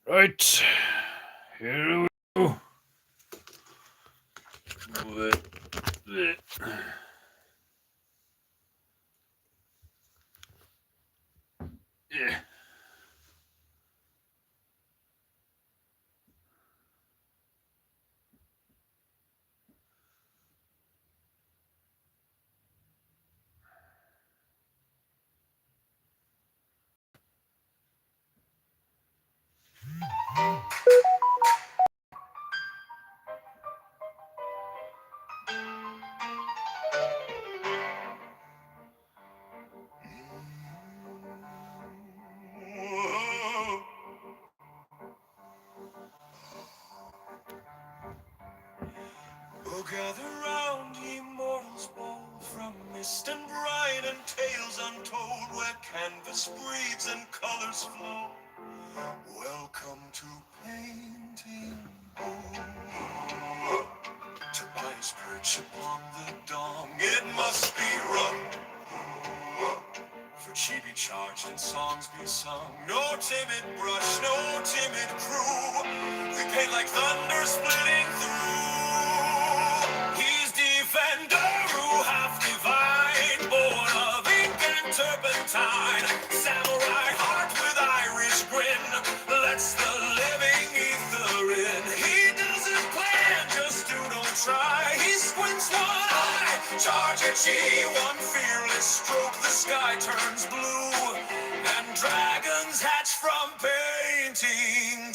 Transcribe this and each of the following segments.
Right, here we go. Yeah. Oh, gather round, ye mortals bold, from mist and brine and tales untold, where canvas breathes and colors flow. Welcome to Painting Booth. Tobias perch upon the dong, it must be rung. For chibi charged and songs be sung. No timid brush, no timid crew. We paint like thunder splitting through. He's defender who half divine, born of ink and turpentine. Samurai heart with Irish grin, lets the living ether in. He doesn't plan, just do don't try. He squints one eye, charge at ye, one fearless stroke, the sky turns blue, and dragons hatch from painting.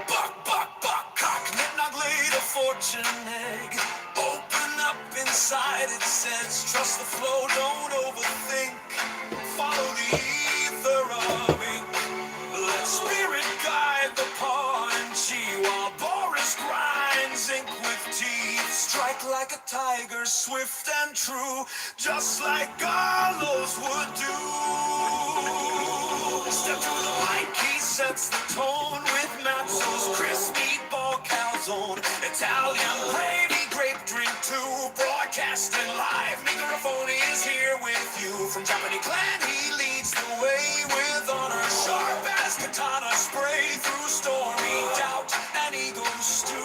Buck, buck, buck, cock, nip, laid a fortune egg. Open up inside, it says, trust the flow, don't overthink. Follow the ether of ink. Let spirit guide the paw and chi, while Boris grinds ink with teeth. Strike like a tiger, swift and true, just like Garlos would do. Step to the mic, he sets the tone with Mazzo's crisp meatball calzone. Italian gravy, grape drink too, broadcasting live. Microphone is here with you. From Japanese clan, he leads the way with honor. Sharp as katana, spray through stormy doubt and ego stew.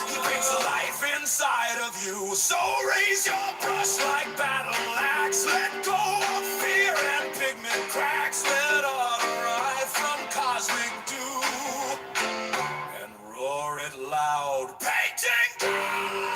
He brings life inside of you. So raise your brush like battle axe. Let go of fear and pigment cracks. Let art arrive from cosmic dew and roar it loud. Painting down.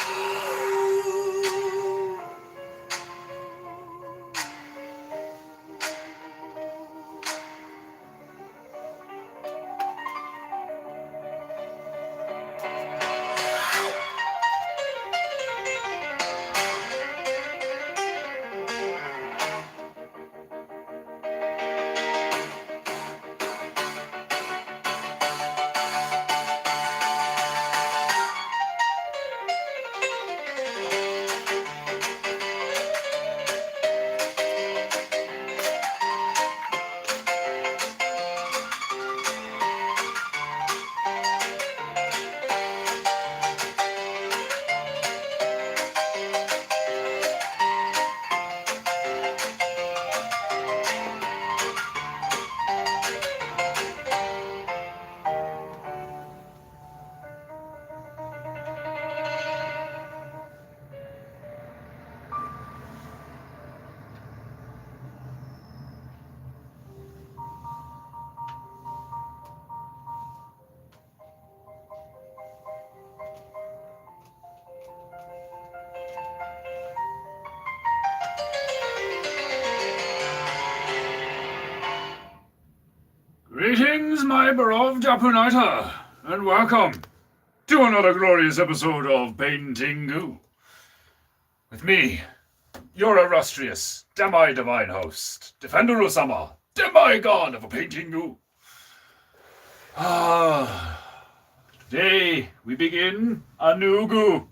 Greetings, my beloved Japanita, and welcome to another glorious episode of Painting Goo. With me, your illustrious, demi-divine host, Defender Osama, demi-god of a Painting Goo. Today we begin a new goo.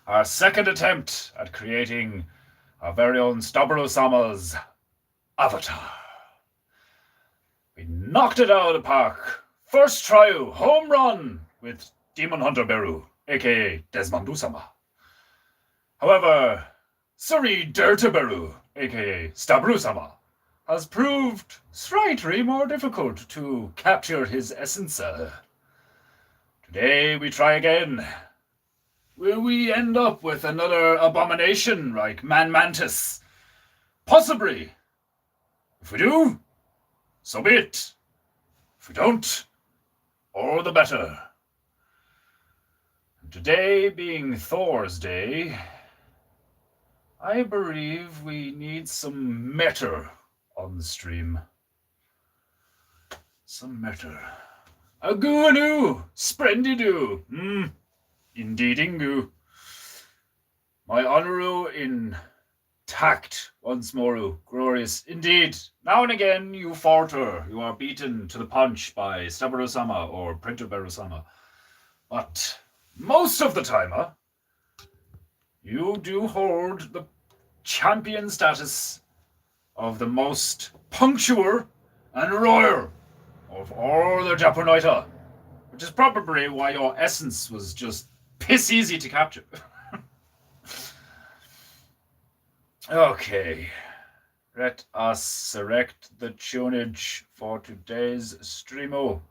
Our second attempt at creating our very own Stubber Osama's avatar. We knocked it out of the park. First try, home run with Demon Hunter Beru aka Desmondusama. However, Suri Dertaberu, aka Stabrusama, has proved slightly more difficult to capture his essence. Today we try again. Will we end up with another abomination like Man Mantis? Possibly. If we do, so be it. If we don't, all the better. Today being Thor's Day, I believe we need some matter on the stream. Some matter. A goo-a-noo! Splendid-oo! Indeed-ingu. My honoru intact once more, glorious indeed. Now and again you falter. You are beaten to the punch by Stabaru-sama or Printerberu-sama. But most of the time, you do hold the champion status of the most punctual and royal of all the Japonaita, which is probably why your essence was just piss easy to capture. Okay, let us select the tunage for today's streamo.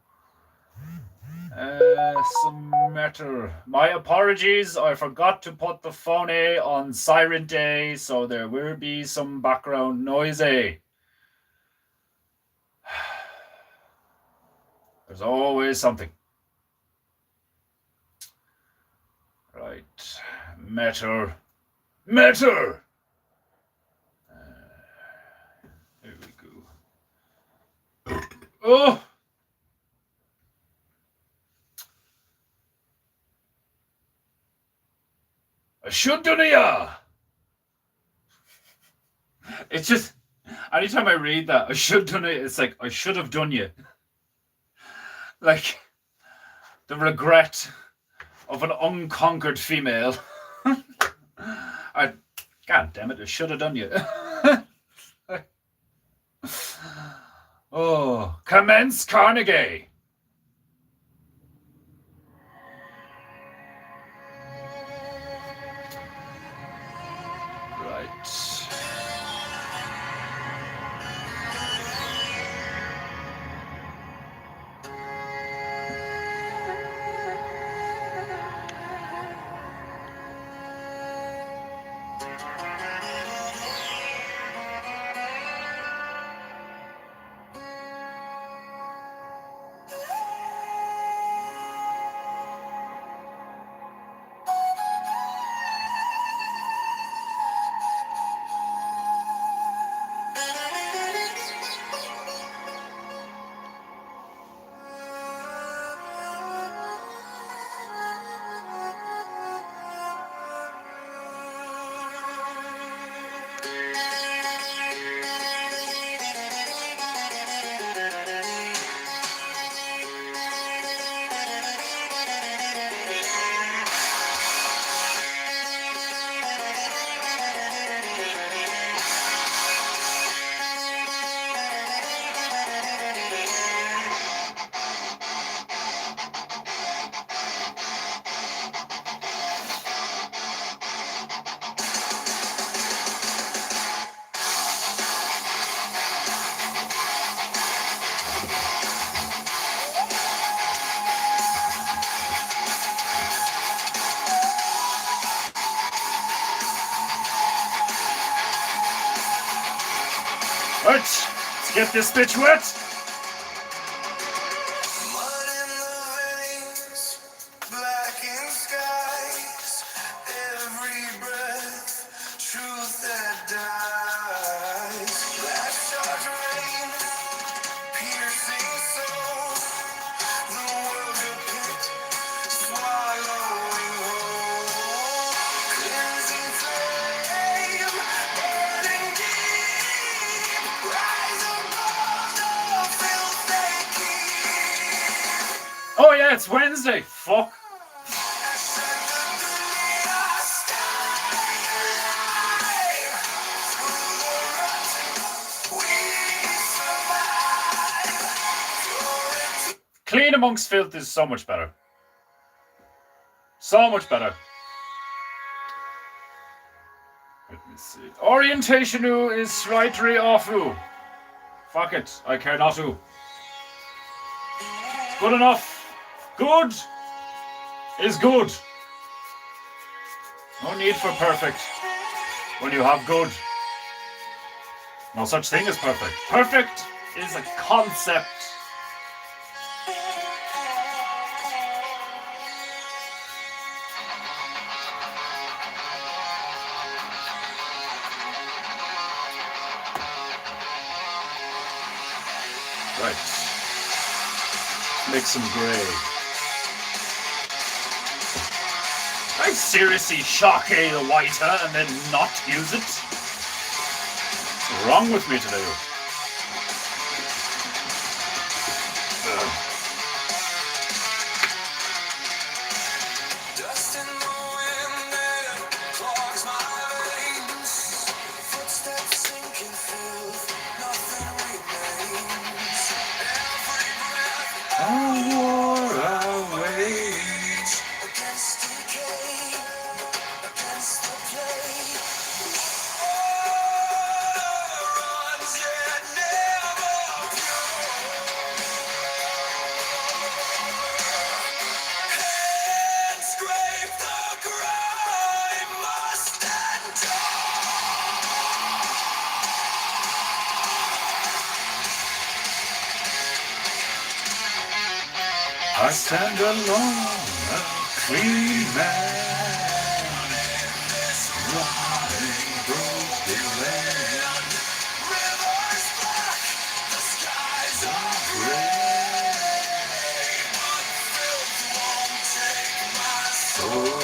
Some matter. My apologies, I forgot to put the phone on Silent Day, so there will be some background noise. There's always something. Right. Matter. Matter! Here we go. Oh! I should do ya! It's just, anytime I read that, I should done it, it's like, I should have done you. Like, the regret of an unconquered female. God damn it, I should have done you. Oh, commence Carnegie. Let's get this bitch wet. Mud in the veins, blackened skies, every breath, truth that dies. Last charge rain, piercing soul, the world a pit, swallowing whole. Cleansing flame, burning deep, rise above the filth they keep. Oh yeah, it's Wednesday. Fuck. Clean amongst filth is so much better. So much better. Let me see. Orientation is slightly off. Fuck it. I care not to. Good enough. Good is good. No need for perfect when you have good. No such thing as perfect. Perfect is a concept. Right. Make some gray. I seriously shock the whiter and then not use it? What's wrong with me today? Dust in the wind that clogs my veins. Footsteps sinking filth, nothing remains. Every breath I wore away. against decay, against the play. Runs yet never pure. Hands scrape the grime, must I stand alone, a clean man. Riding broken land. Rivers black, the skies are Gray. but filth won't take my soul.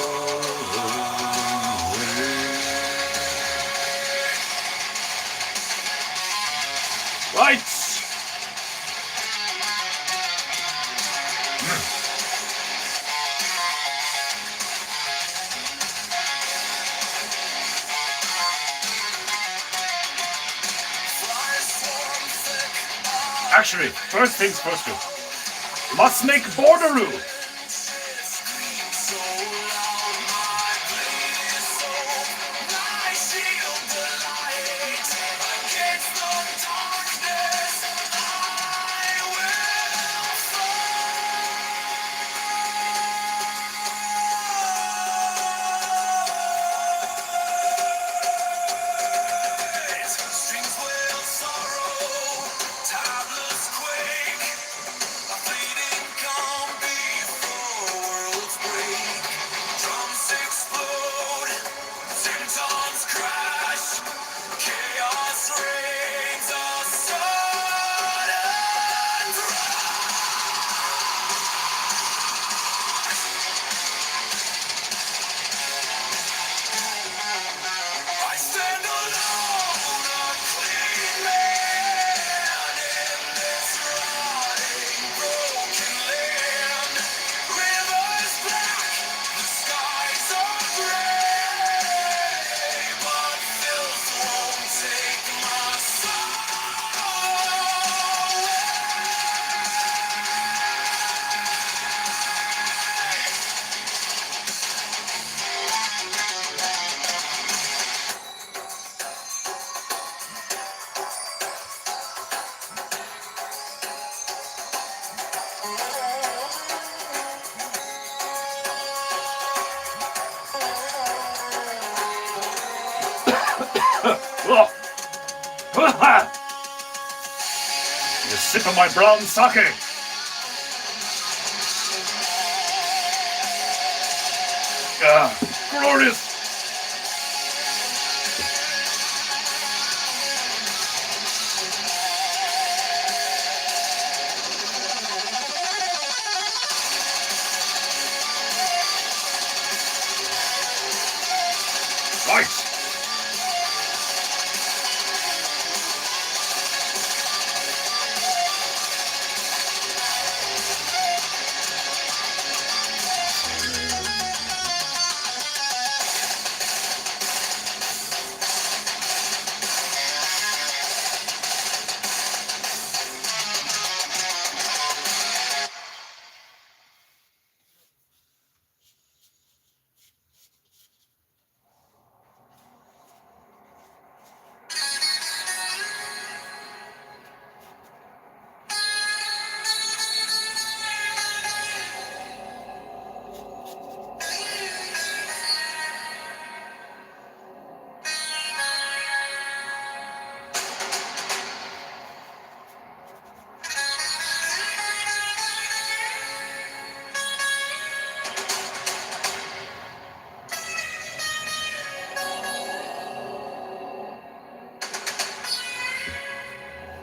Right. Flies swarm thick, Actually, first things first. Must make borderoo. scream so loud, my blade is so. My shield the light against the darkness. I will fight. Strings wail sorrow, tablets quake. A fleeting calm before worlds break. Drums explode, symptoms crash. Chaos reigns, a sudden I stand alone, a clean man in this rotting, broken land. Rivers black, the skies are gray, but filth won't take my soul. Ugh. You sip of my brown sake. Glorious. Right.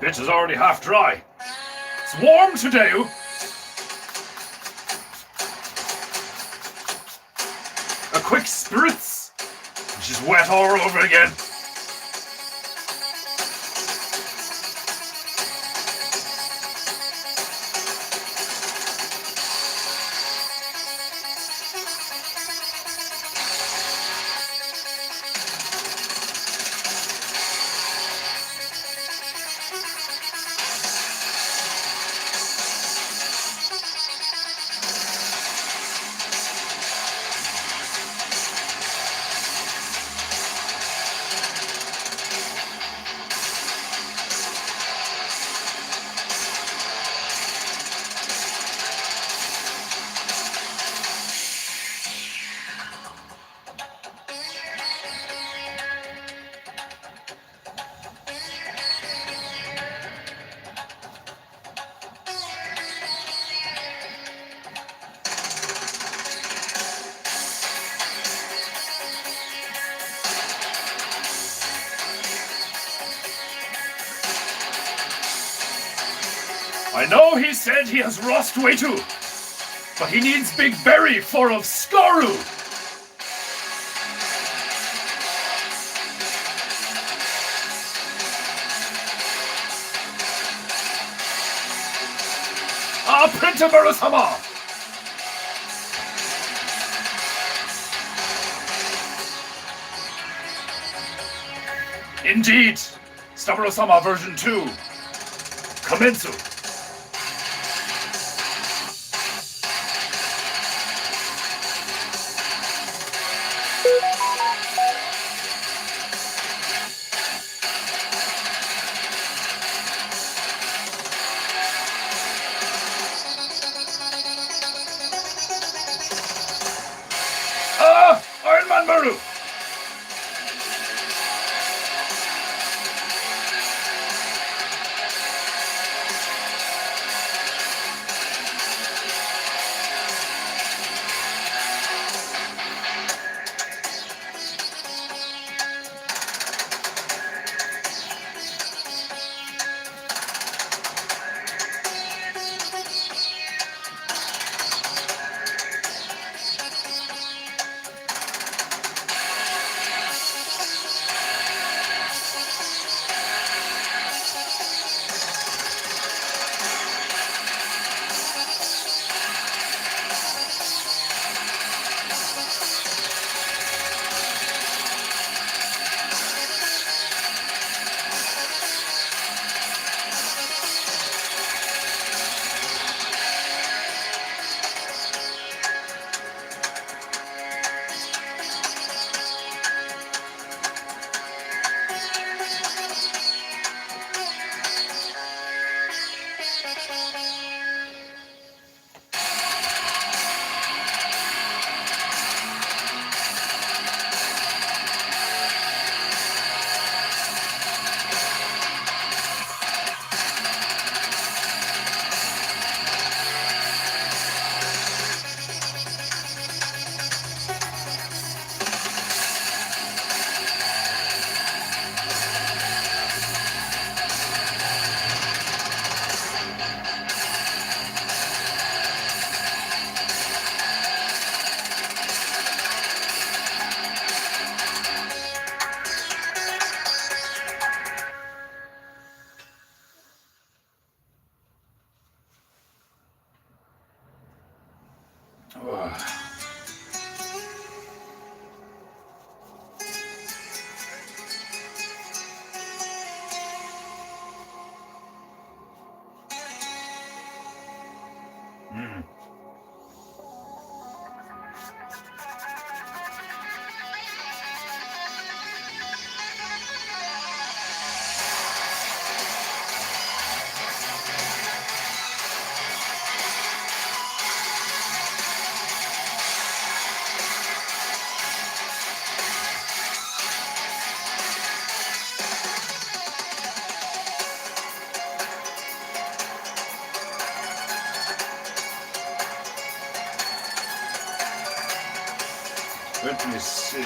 Bitch is already half dry. It's warm today. A quick spritz. And she's wet all over again. I know he said he has lost weight too, but he needs Big Berry for of Skaru. Printaburasama! Indeed, Stabarosama version 2. Commensu. Iron Man Maru! Let me see.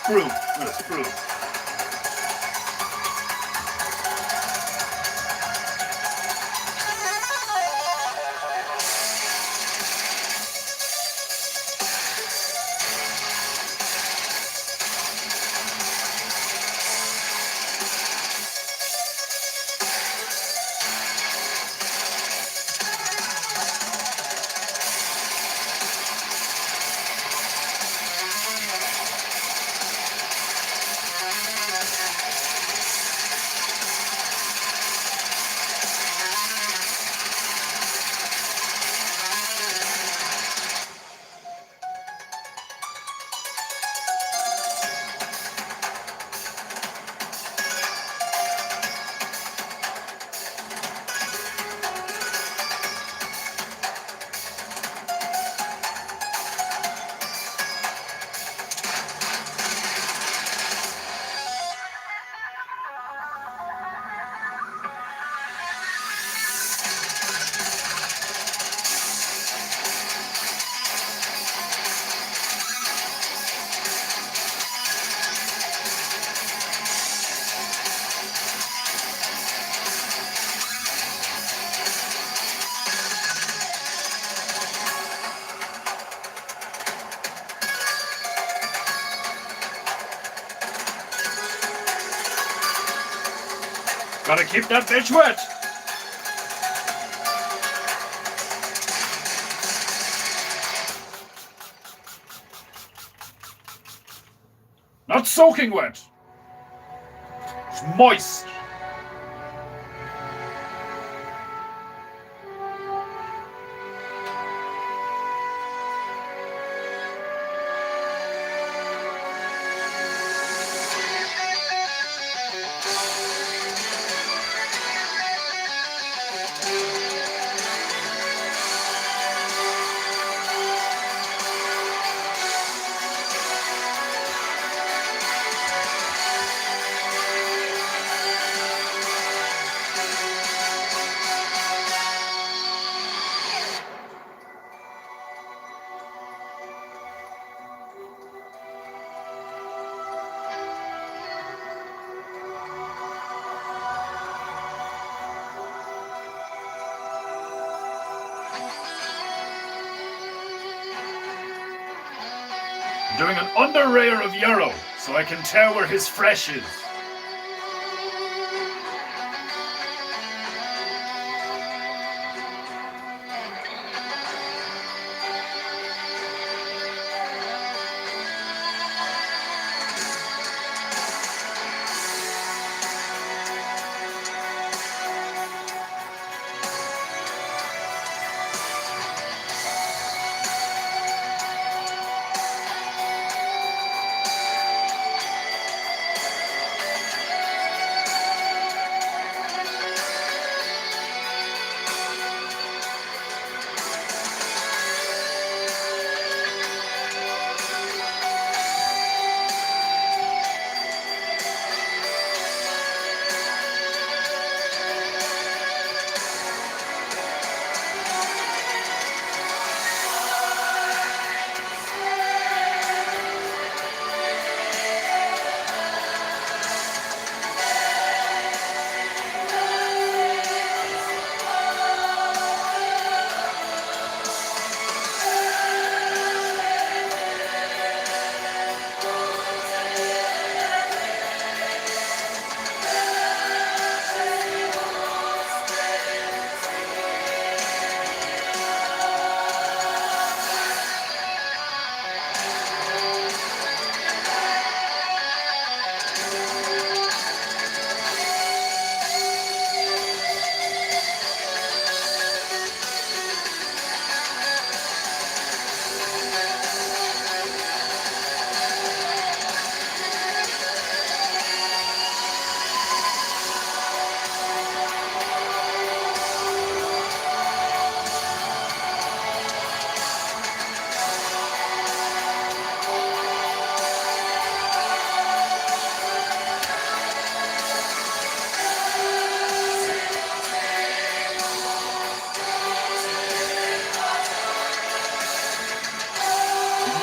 Brew. Brew. Gotta keep that bitch wet. Not soaking wet. It's moist. Doing an under layer of yarrow so I can tell where his flesh is.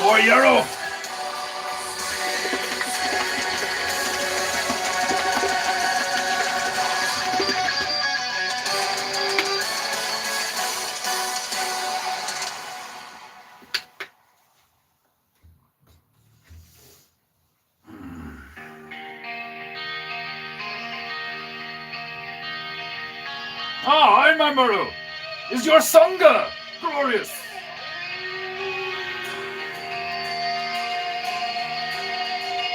More yarrow. Maru? Is your Sangha glorious?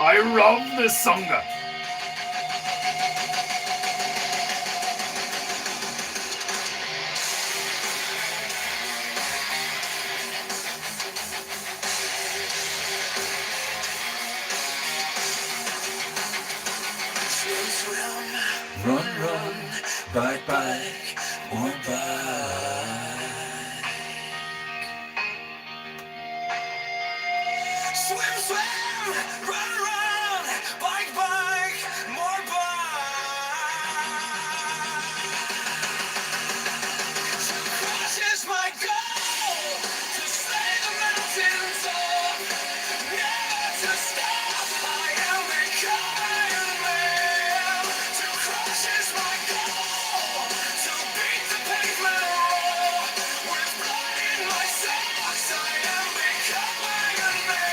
I love this Sangha. Swim, swim, run, run, bike, bike, more bike. Swim, swim, run, run, bike, bike, more bike. To crush is my goal, to slay the mountains of, never to stop. I am becoming a man. To crush is my goal, to beat the pavement raw. With blood in my socks, I am becoming a man.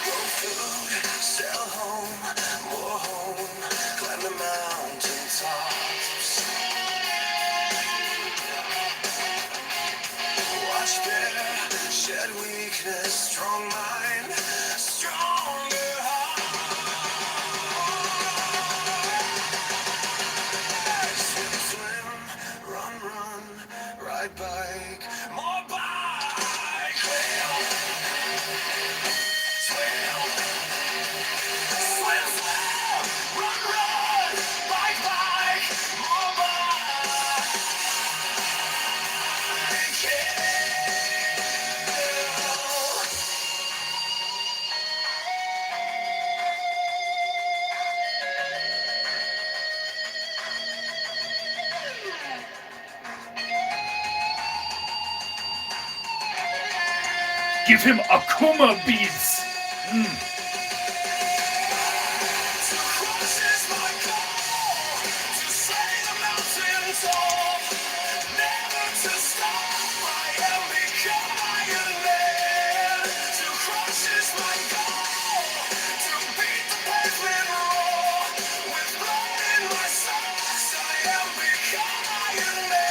Grow food, sell home, more home, climb the mountain tops. Watch bear, shed weakness, strong mind, stronger heart. Swim, swim, run, run, ride bike, more bike. Swim, swim, swim, run, run, bike, bike, more bike. Give him Akuma beads. To cross is my goal, to slay the mountains of, never to stop. I am becoming a man. To cross is my goal, to beat the pavement raw. With blood in my socks, I am becoming a man.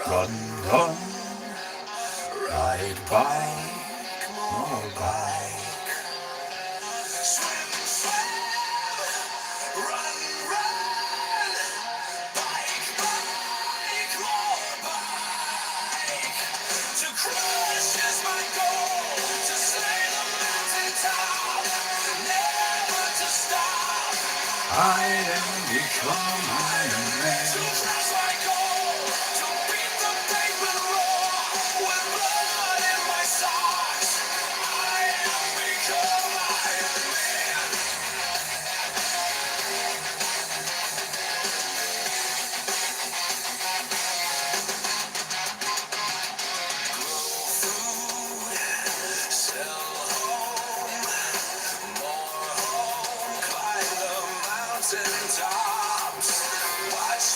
Run, run. Ride bike, more bike. Swim, swim, run, run. Bike, bike, more bike. To crush is my goal, to slay the mountain top, never to stop. I am become Iron Man. To crush my goal, to beat the pavement raw. With blood in my socks, I am become Iron Man. Grow food, sell home, more home, climb the mountain tops. Watch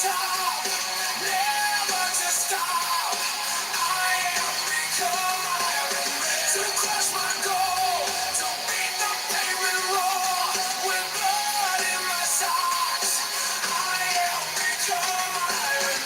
top, never to stop. I am become Iron Man. To crush my goal, to beat the pavement roar. With blood in my socks, I am become Iron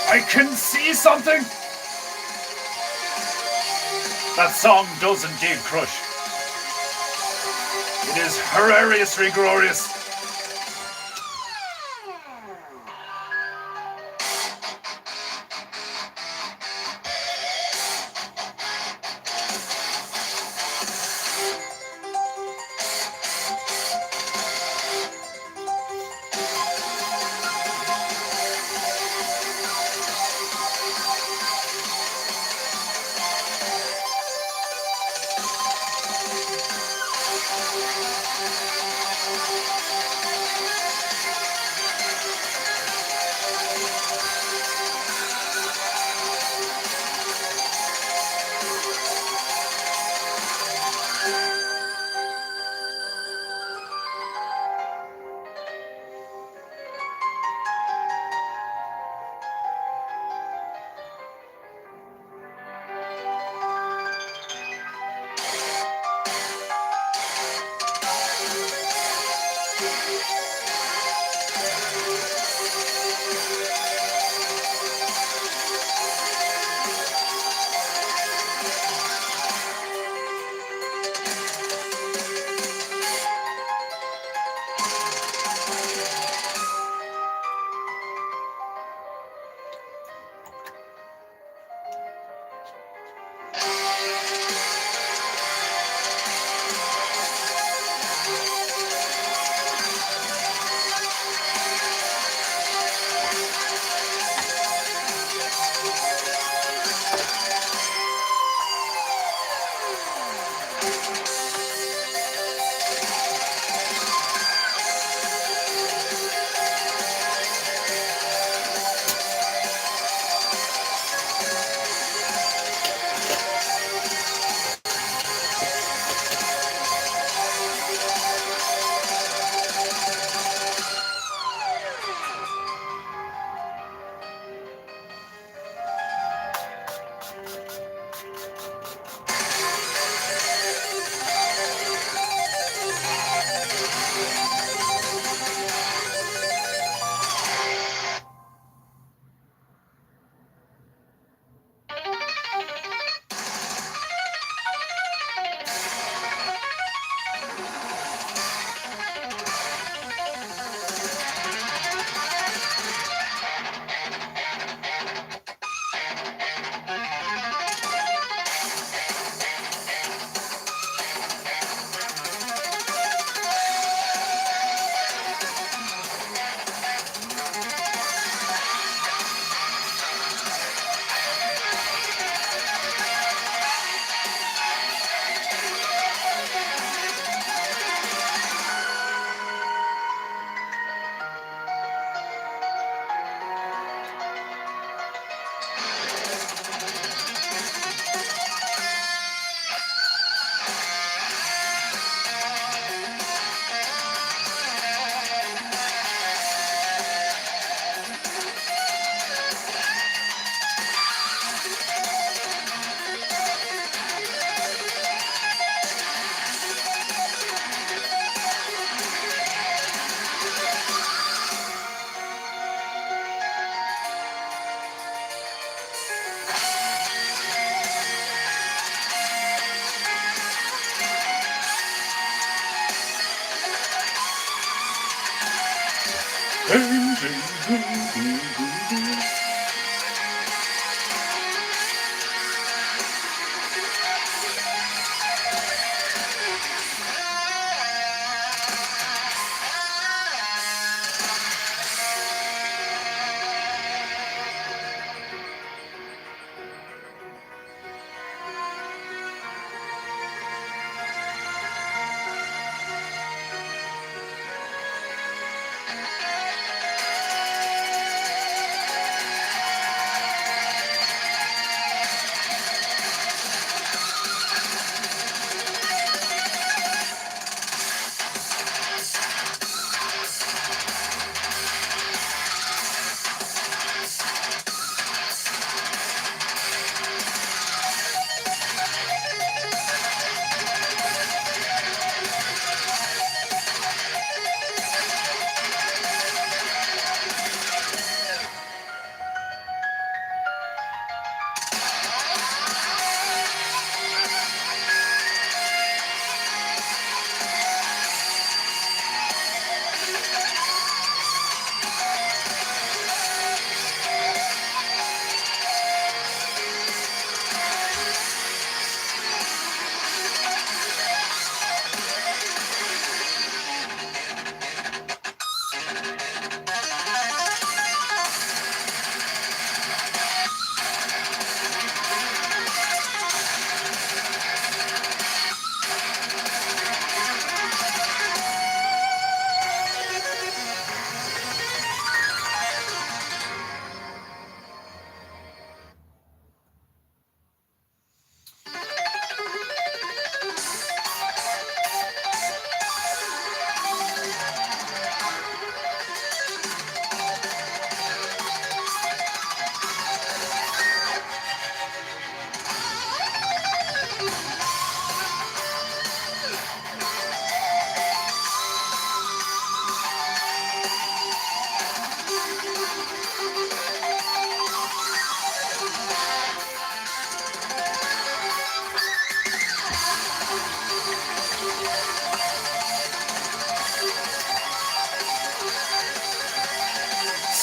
I can see something! That song does indeed crush. It is hilariously glorious.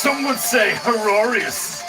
Some would say horrorious.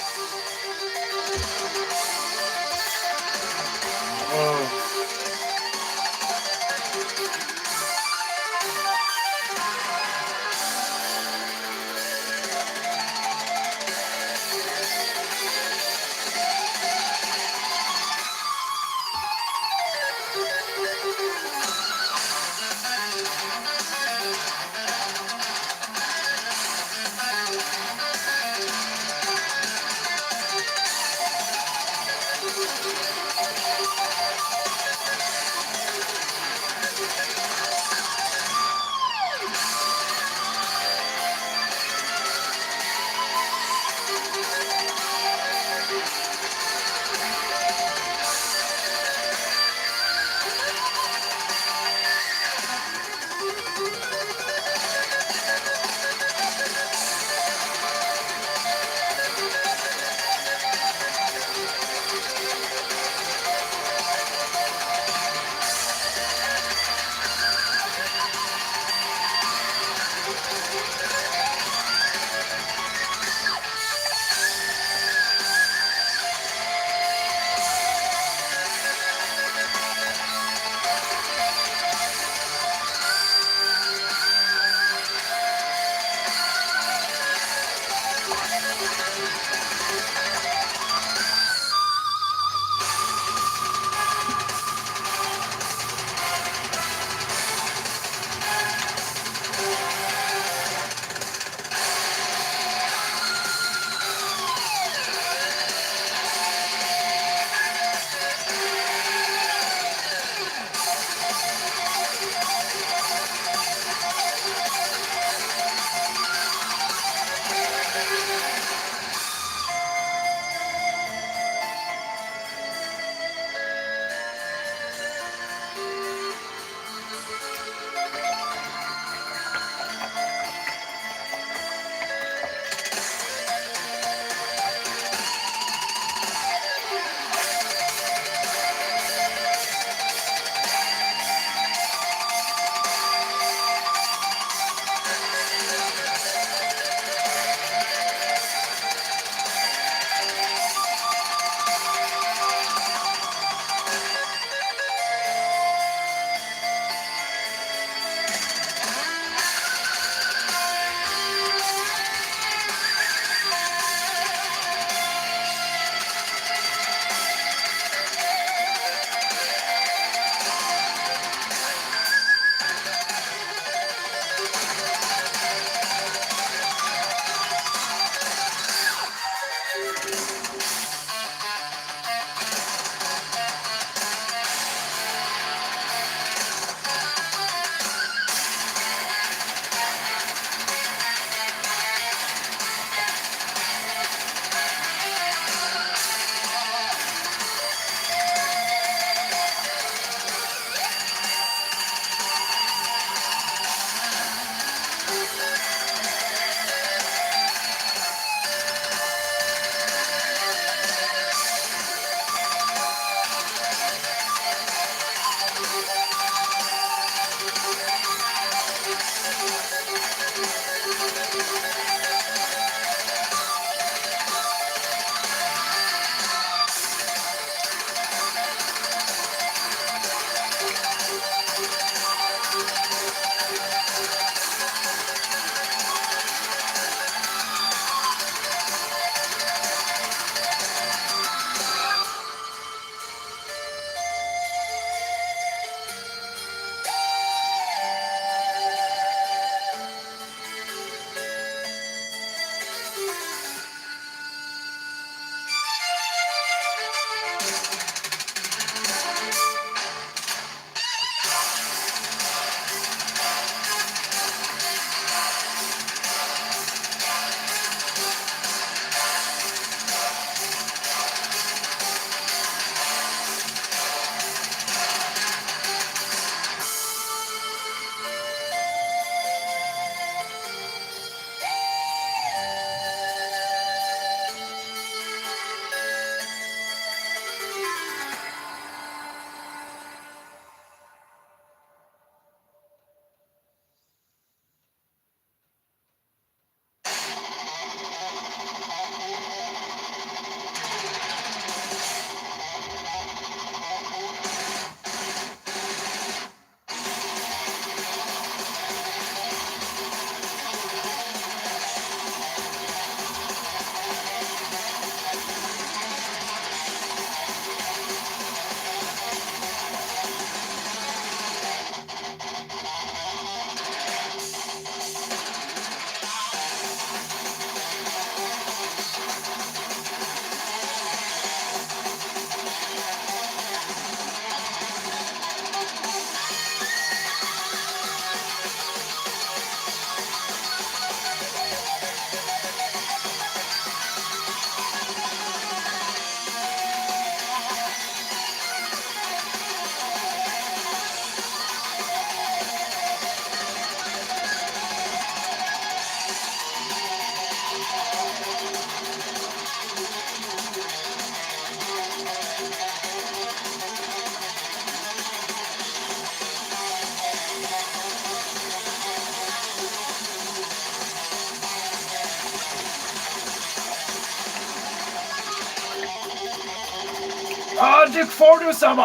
look forward to summer.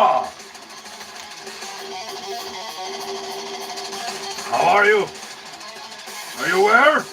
How are you? Are you where?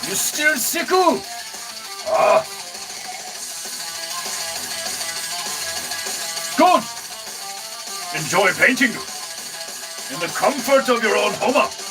You still Siku? Ah. Good. Enjoy painting in the comfort of your own home.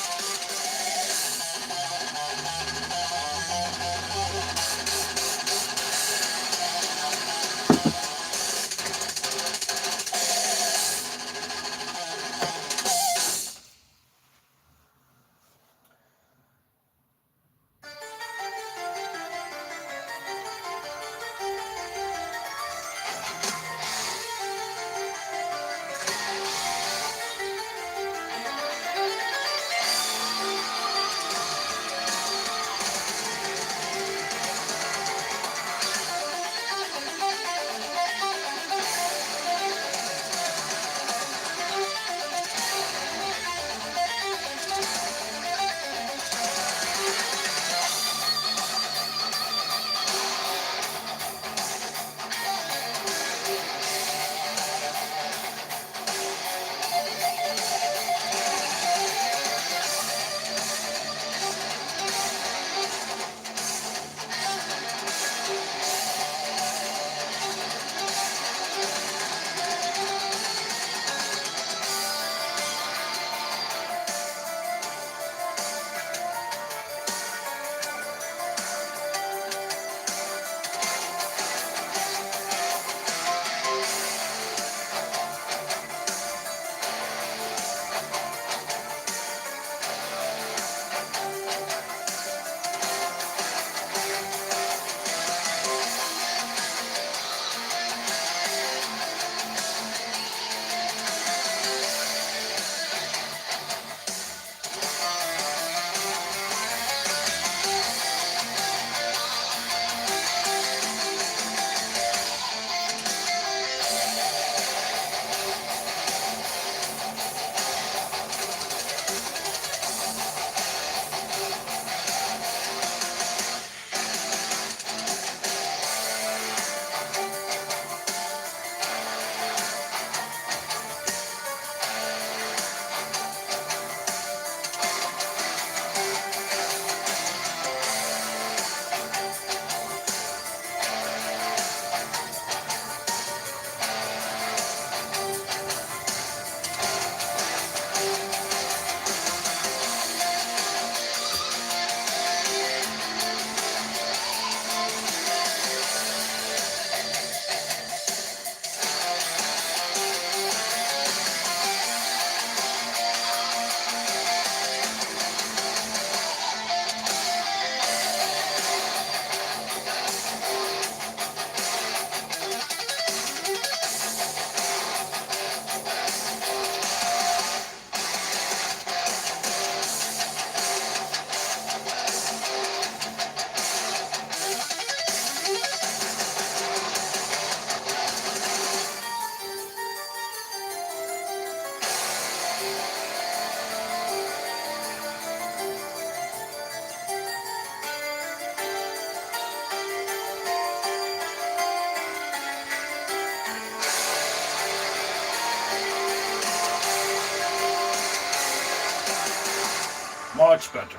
Much better.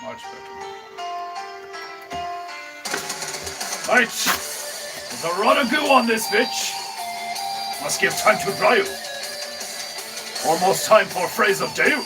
Much better. Right. There's a lot of goo on this bitch. Must give time to dry you. Almost time for phrase of day.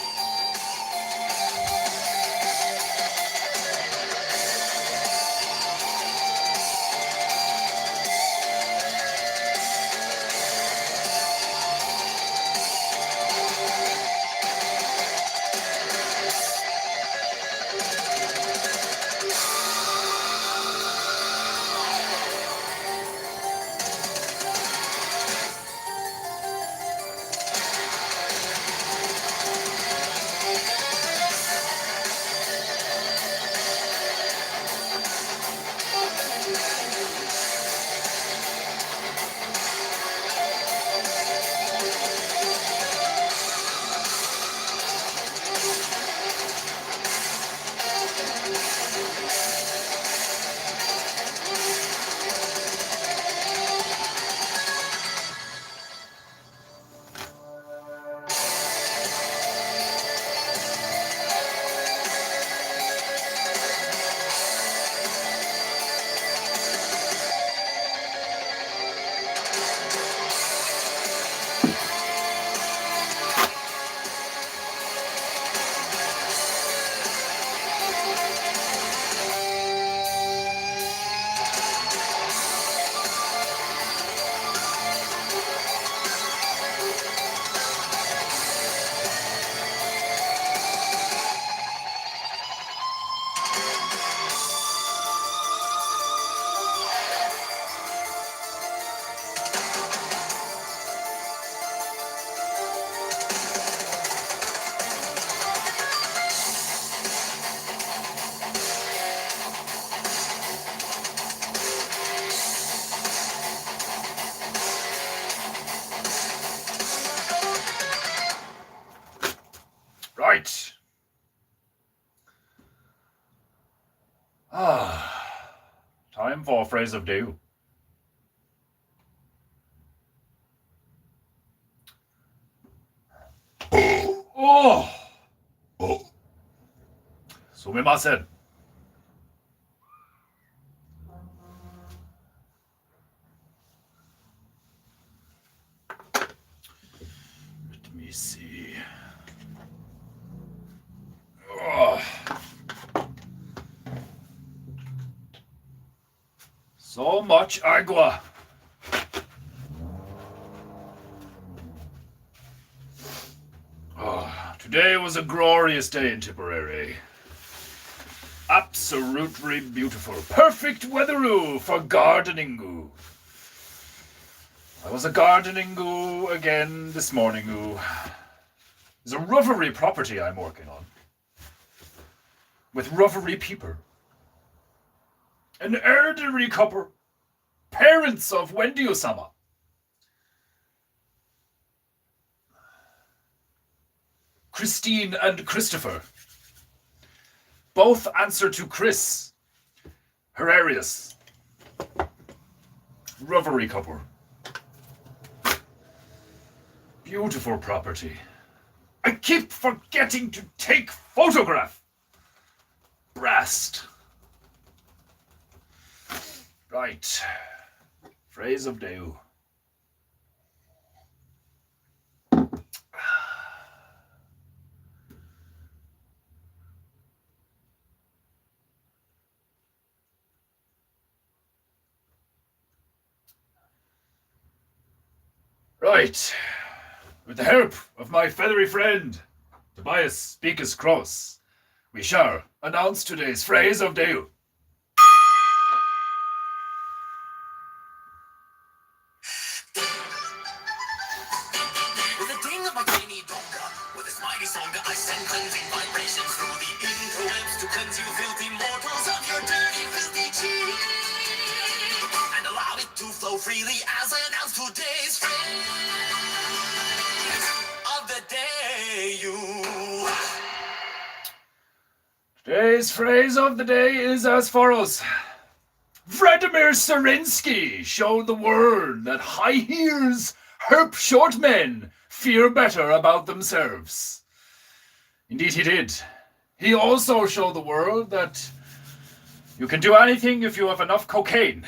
Right. Time for phrase of day. Oh. Sumimasen. Let me see. So much agua. Today was a glorious day in Tipperary. Absolutely beautiful. Perfect weatheroo for gardening-oo. I was a gardening-oo again this morning-oo. There's a Rovery property I'm working on. With Rovery Peeper. An elderly couple. Parents of Wendy Osama. Christine and Christopher. Both answer to Chris. Hilarious. Rovery couple. Beautiful property. I keep forgetting to take photograph. Brast. Right. Phrase of day. Right. With the help of my feathery friend, Tobias Beakus Cross, we shall announce today's phrase of day. With a ding of my tiny donga, with this mighty songa, I send cleansing vibrations through the interwebs to cleanse you filthy mortals of your dirty, filthy cheek, and allow it to flow freely as I announce today's phrase of the day. Today's phrase of the day is as follows. Vladimir Serinsky showed the world that high heels help short men feel better about themselves. Indeed he did. He also showed the world that you can do anything if you have enough cocaine.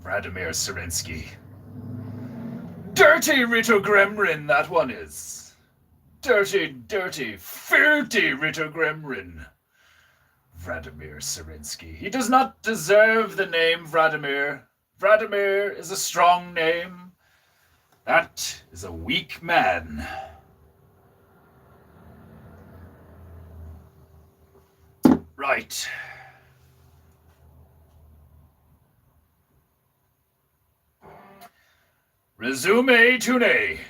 Vladimir Serensky. Dirty Ritter Gremlin, that one is. Dirty, dirty, filthy Ritter Gremlin. Vladimir Serensky. He does not deserve the name Vladimir. Vladimir is a strong name. That is a weak man. Right. Resume today.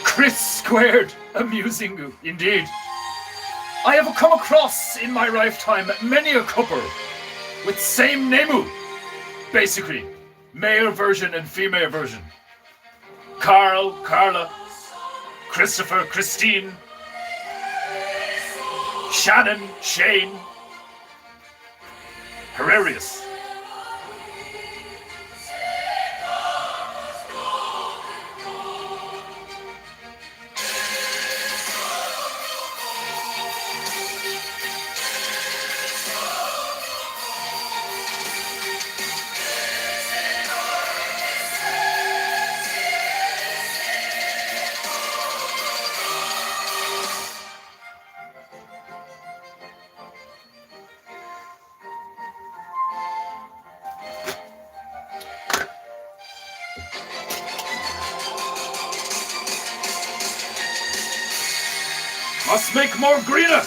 Chris squared, amusing indeed. I have come across in my lifetime many a couple with same name, basically, male version and female version. Carl, Carla, Christopher, Christine, Shannon, Shane, hilarious. Must make more greener.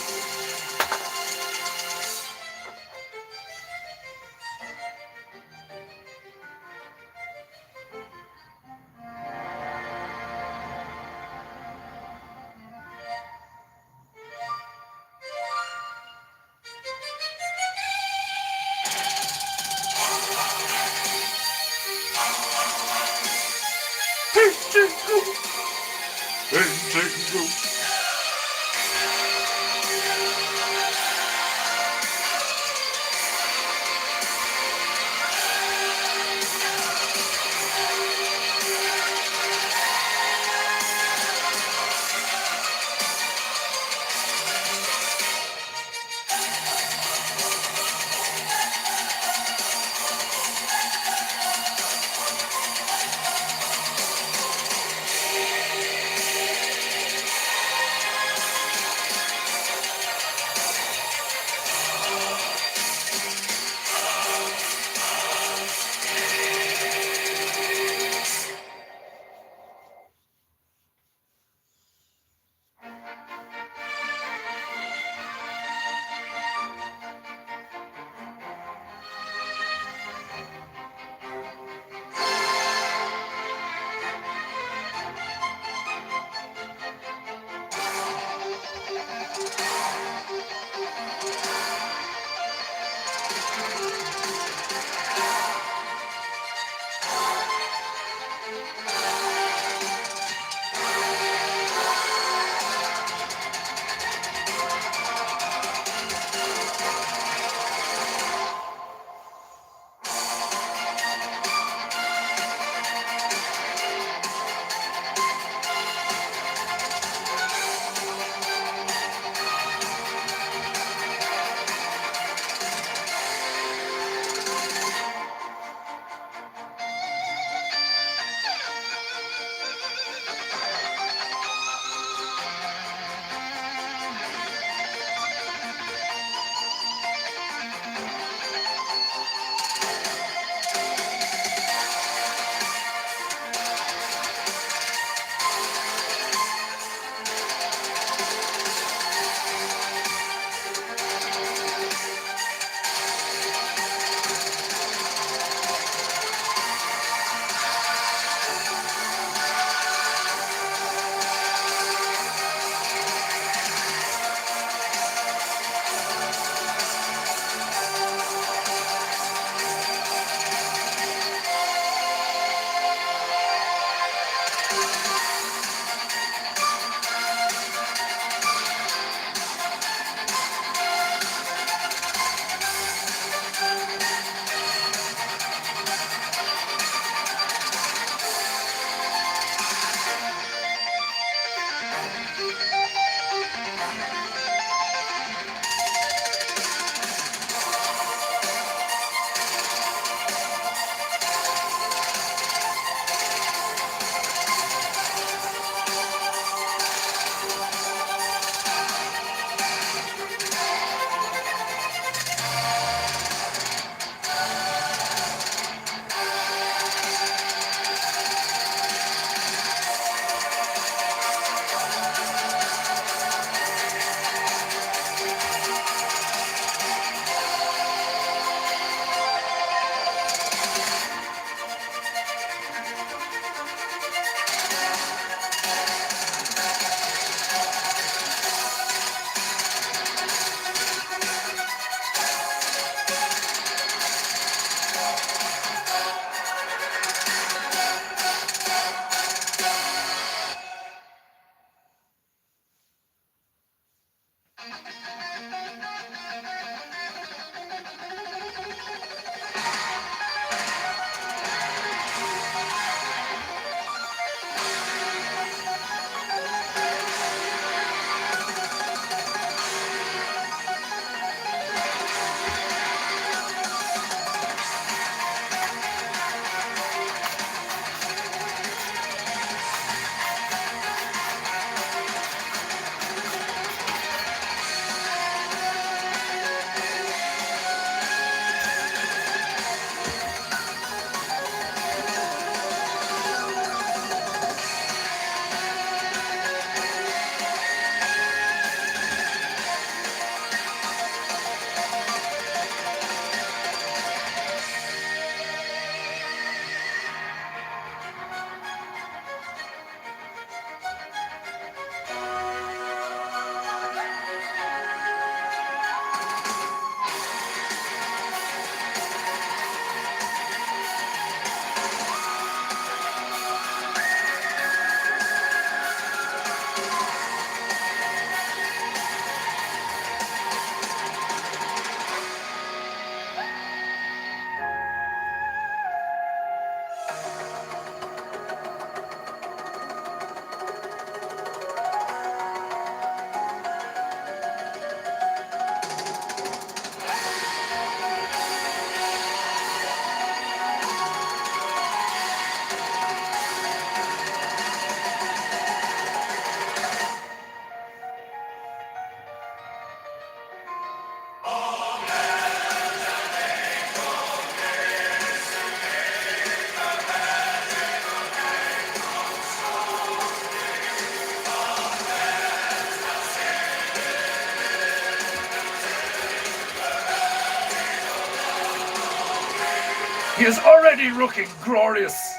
is already looking glorious.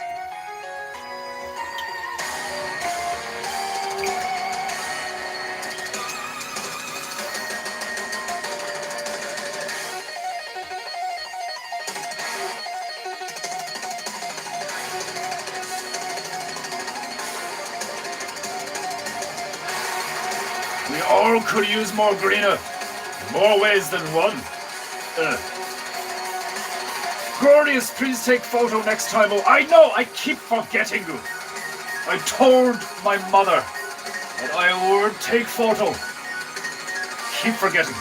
We all could use more greener, in more ways than one. Glorious, please take photo next time. Oh, I know, I keep forgetting you. I told my mother that I would take photo. Keep forgetting.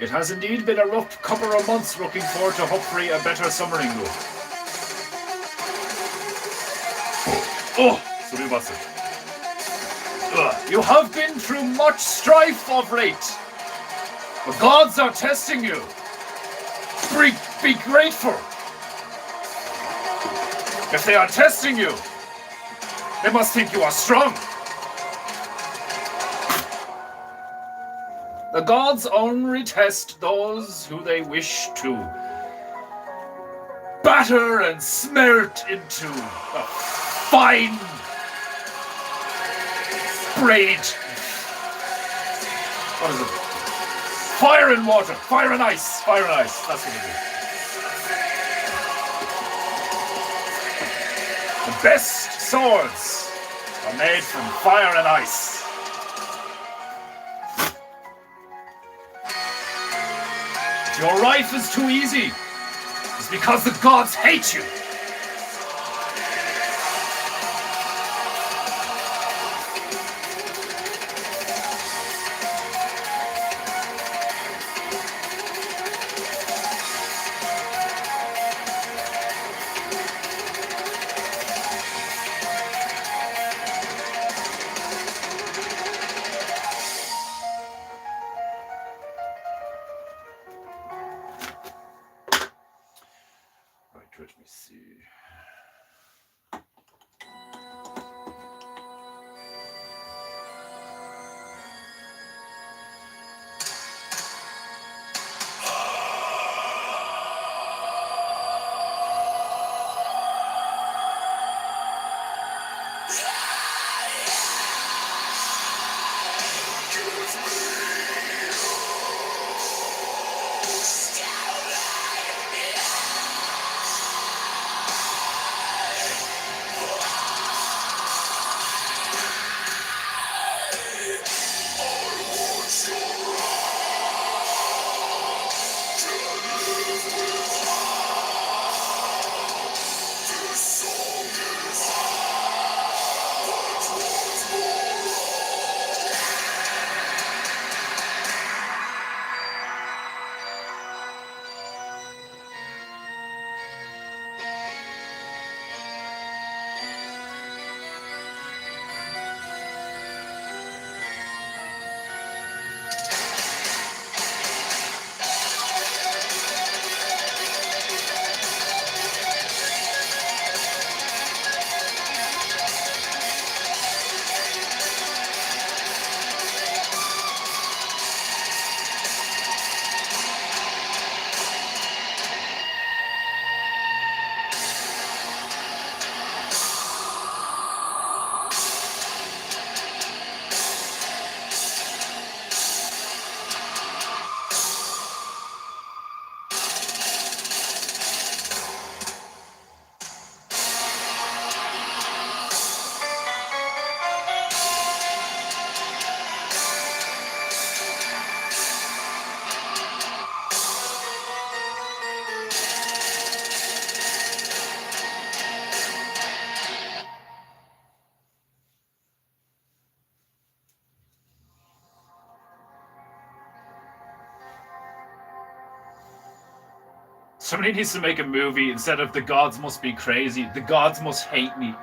It has indeed been a rough couple of months, looking forward to hopefully a better summer, Ingo. Oh, sorry, you have been through much strife of late. The gods are testing you. Be grateful. If they are testing you, they must think you are strong. The gods only test those who they wish to batter and smelt into a fine braid. What is it? Fire and water. Fire and ice. Fire and ice. That's what it is. The best swords are made from fire and ice. If your life is too easy, it's because the gods hate you. Let me see. Somebody needs to make a movie instead of the gods must be crazy, the gods must hate me.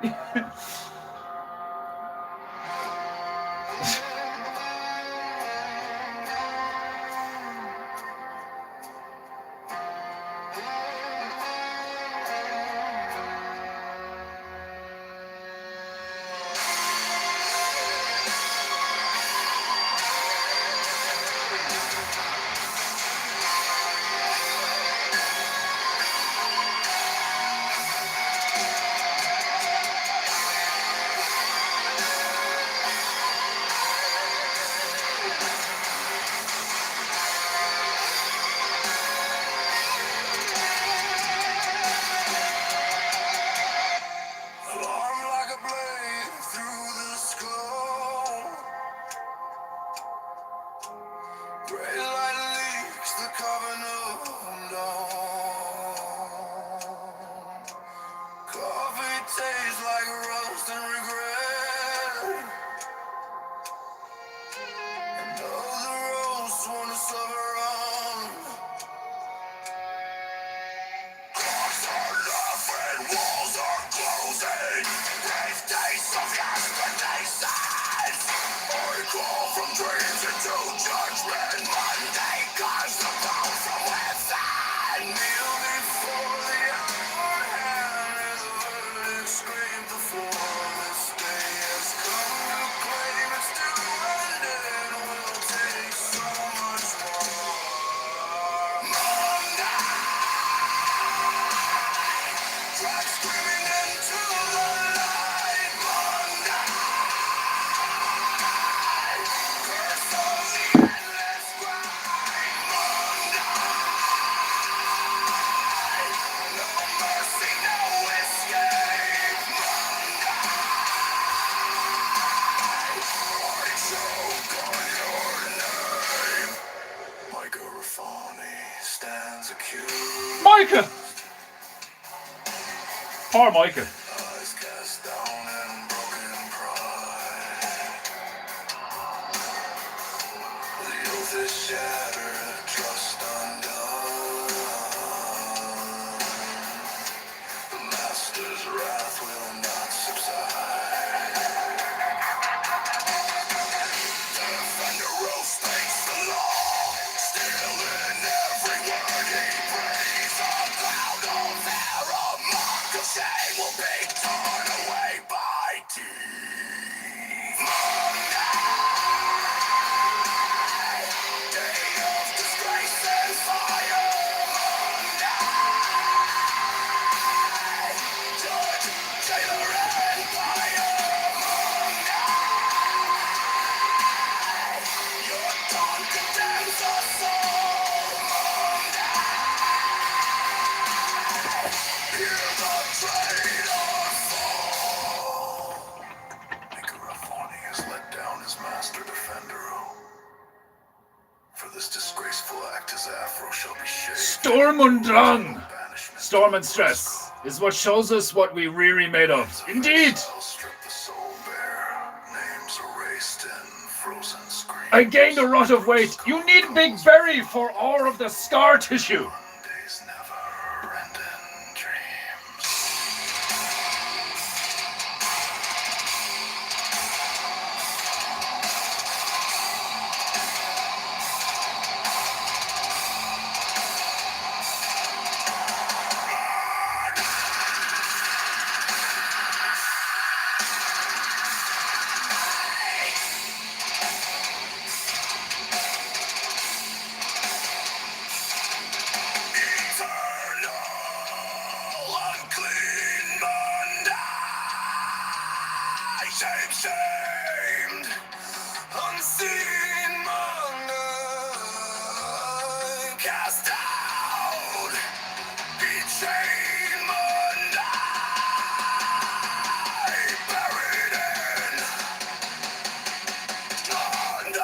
Drive screaming into the light. Monday, curse of the endless grind. Monday, no mercy, no escape. I choke on your name. Micah Rafani stands accused. Micah! Poor Micah. Eyes cast down and broken pride. The oath is shattered, trust undone. The master's wrath will not subside. Defender rose thanks the law. Still in every word he breathes. A cloud of error, mark of shame will be torn away by teeth. Day of disgrace and fire. Judge, jailer, and fire. Your dawn condemns us all. Hear the traitor fall. Micah Rafani has let down his master defender. For this disgraceful act, his afro shall be shaved. Storm und Drang. Banishment. Storm and stress is what shows us what we really made of. Indeed! I'll strip the soul bare. Names erased and frozen screens. I gained a lot of weight. You need Big Berry for all of the scar tissue. Monday's never-ending dreams. Eternal, unclean Monday. Shame-shamed, unseen Monday. Cast out, betrayed Monday. Buried in London.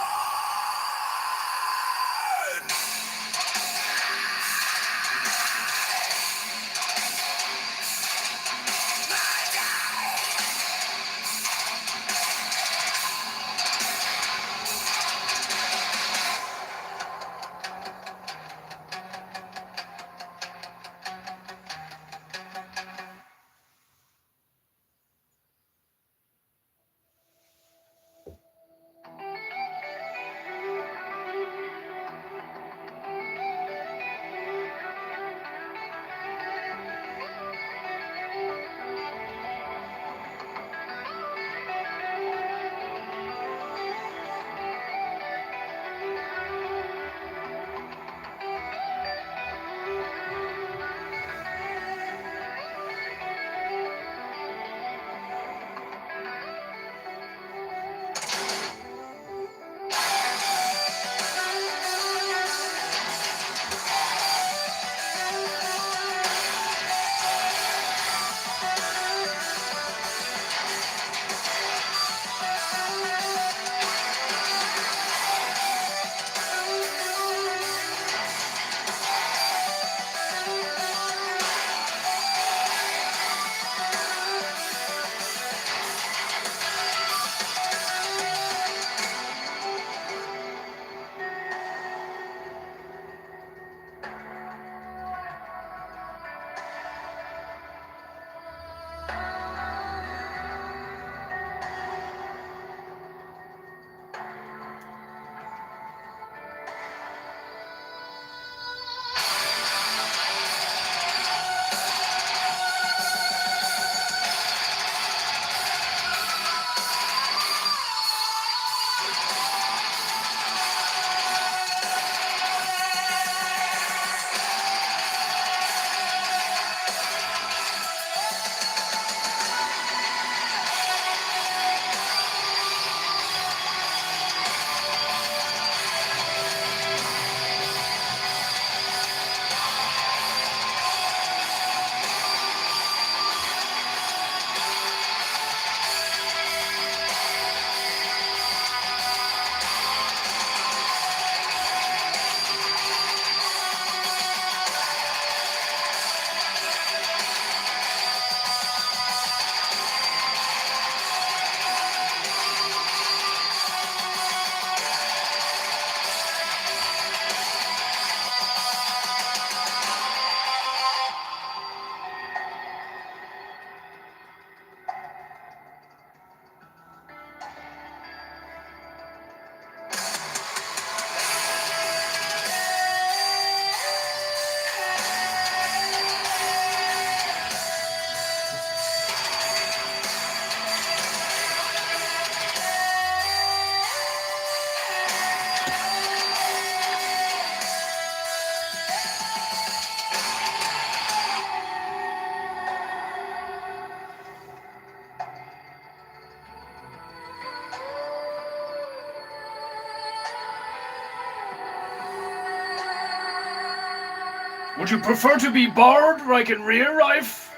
Would you prefer to be bored like in real life?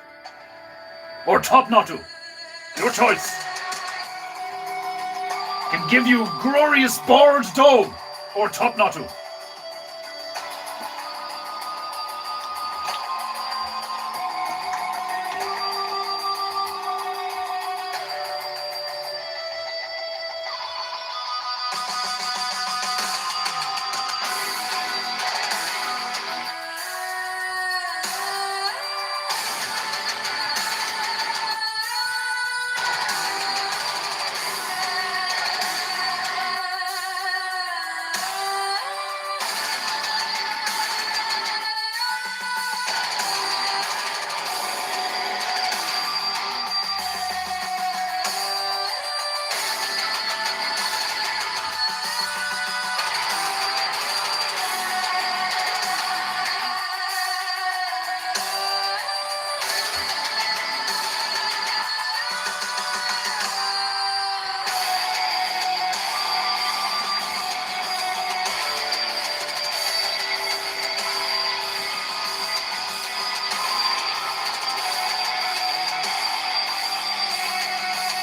Or top notto? Your choice. Can give you glorious bored dome or top notto.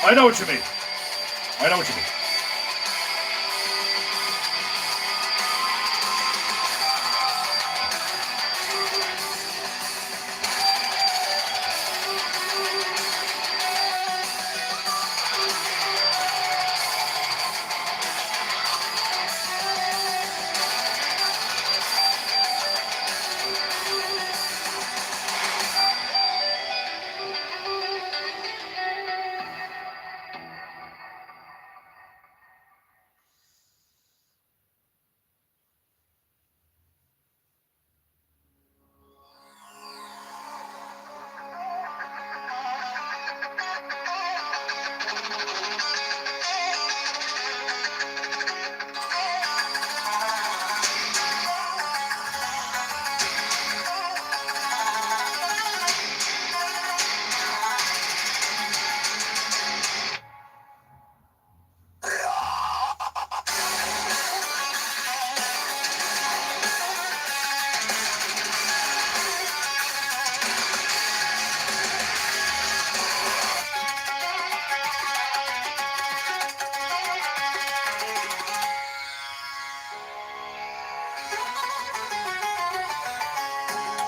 I know what you mean. I know what you mean.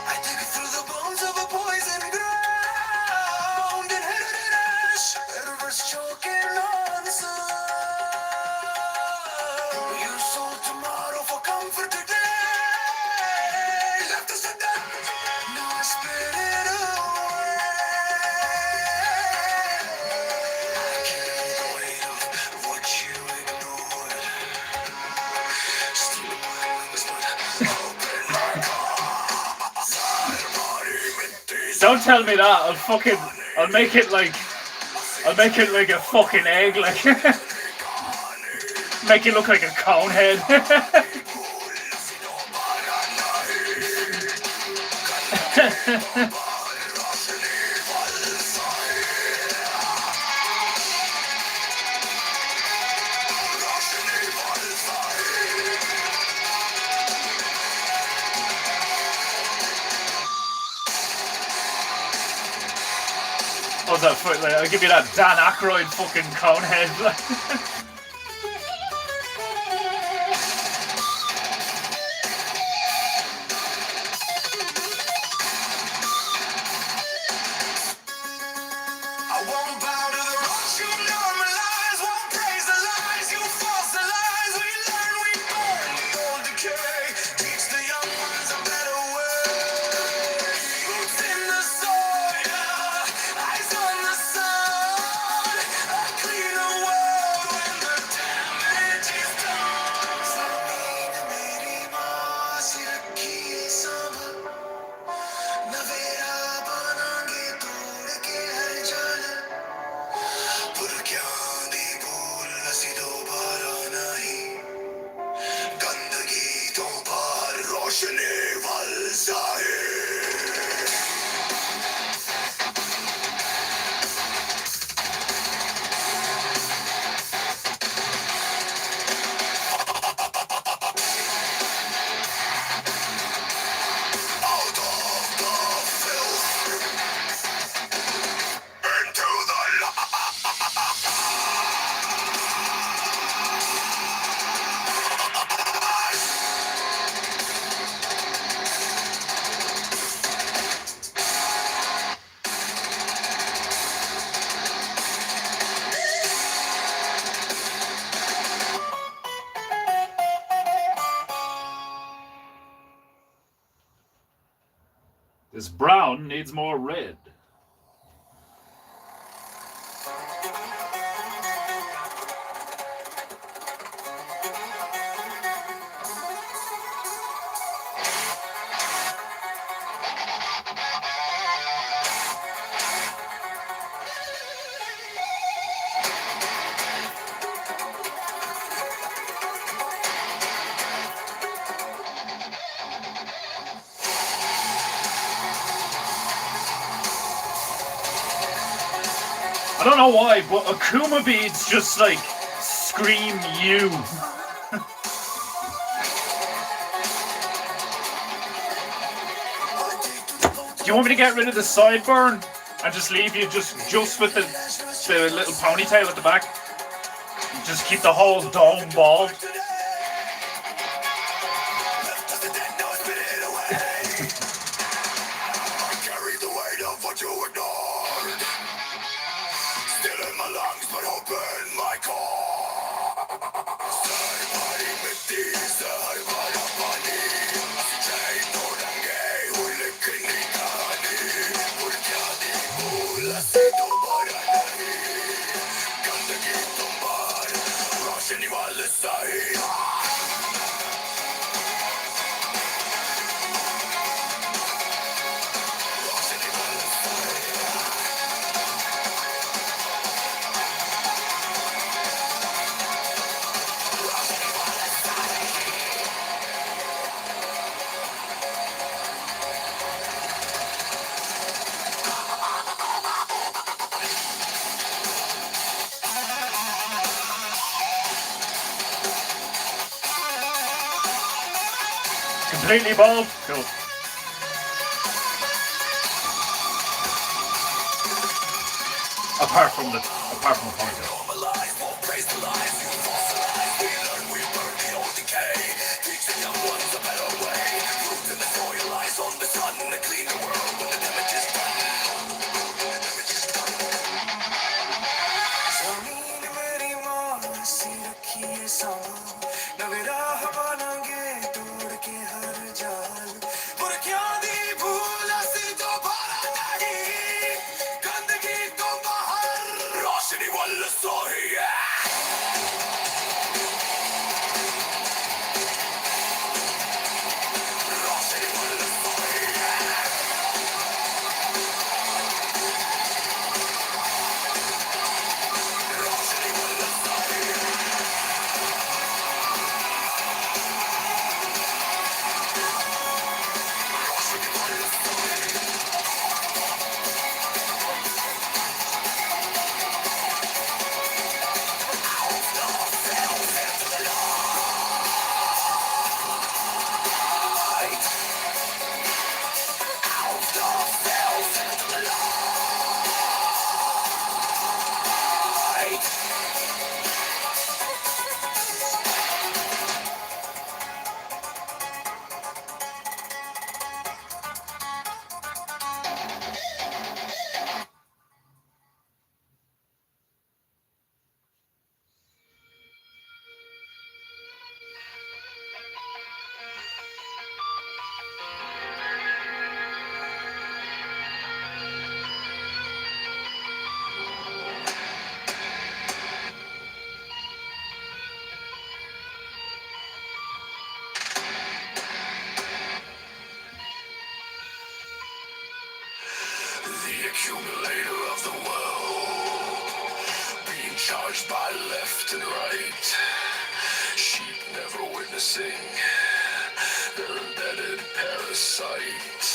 I dig through the bones of a poison ground and hid it in ash. Rivers choking on sun. You sold tomorrow for comfort today. Left us at that. Now I spit it away. I carry the weight of what you ignored. Stealing my wings, but open my Don't tell me that. I'll make it like a fucking egg, like make it look like a cone head. How's that foot? Like, I'll give you that Dan Aykroyd fucking cone head. I won't bow to the rocks you normalize, won't praise the lies you fossilize. We learn, we burn, the old decay. Teach the young ones a better way. Roots in the soil, eyes on the sun. A cleaner world when This brown needs more red. I don't know why, but Akuma beads just like scream you. Do you want me to get rid of the sideburn and just leave you just with the little ponytail at the back? Just keep the whole dome bald. Carry the weight of what you ignored. Still in my lungs, but open my core. Stay fighting with these, harbalapani. Stay todange, ulikinikani. Purkyadi mula se dobara nahi. Gandagi tumbar, roshni wale sahi. Completely bald? Cool. Apart from the ponytail. Normalize, won't praise the lies you fossilize. We learn, we burn the old decay. Teach the young ones a better way. Roots in the soil, eyes on the sun. To clean the world when the damage is done. ज़मीन मेरी माँ सी रखी है सांभ. नवे राह बनाएंगे तोड़ के हर जाल. बुरकियां भूला सी दोबारा नहीं. गंदगी तो बाहर, रोशनी वाला सोही है. रोशनी वाला सोही है. रोशनी वाला सोही है. रोशनी वाला सोही है. The accumulator of the world, being charged by left and right. Sheep never witnessing their embedded parasite.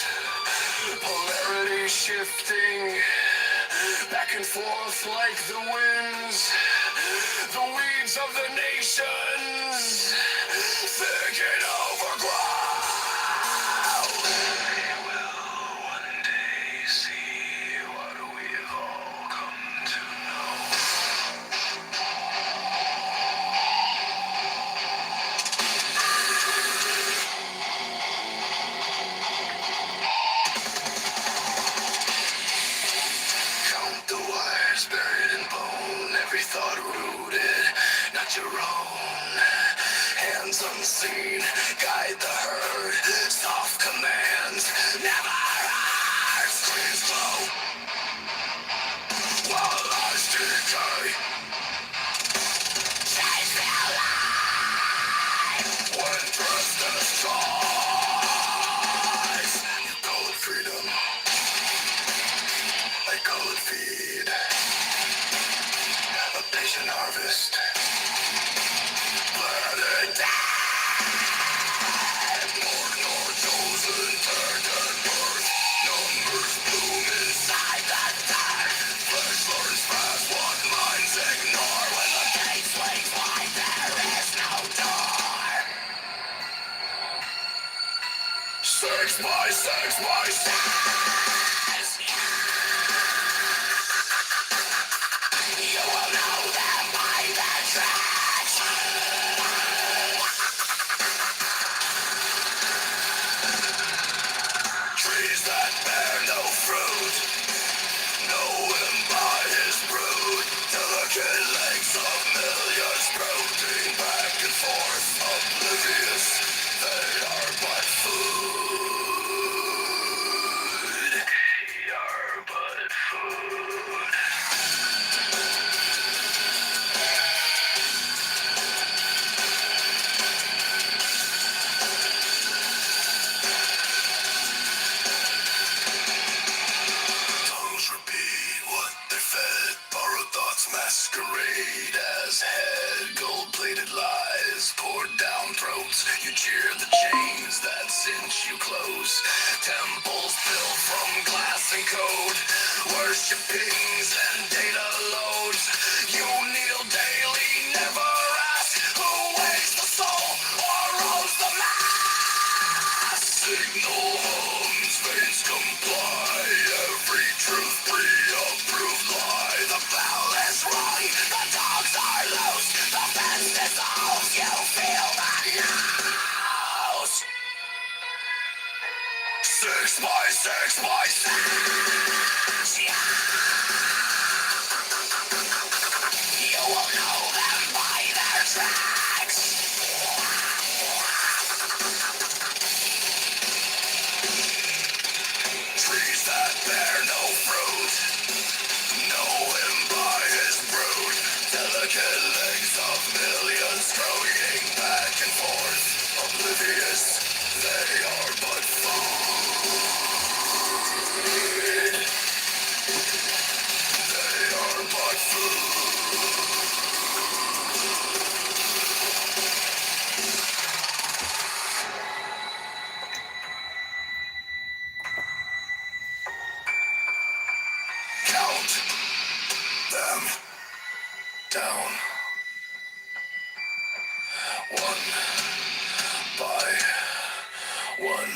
Polarity shifting back and forth like the winds. The weeds of the nations, thick and overgrown. They will one day see what we've all come to know. Count the wires buried in bone, every thought rooted, not your own. Hands unseen, guide the herd. my sex. You will know them by their tracks. Trees that bear no fruit, know him by his brood. Delicate legs of millions brooding back and forth, oblivious. They are but food. They are but food. Tongues repeat what they fed. Borrowed thoughts masquerade as head. Gold-plated lies poured down throats. You cheer the chains that cinch you close. Temples built from glass and code. Worship pings and data loads. You kneel daily, never ask who wakes the soul or rolls the mass. Signal hums, veins comply. Every truth pre-approved lie. The bell is rung, the dogs are loose. The fence dissolves, you feel the nose. 6 by 6 by 6. You will know them by their tracks. Trees that bear no fruit, know him by his brood. Delicate legs of millions scurrying back and forth, oblivious. They are but food. They are but food. Count them down. 1 by 1.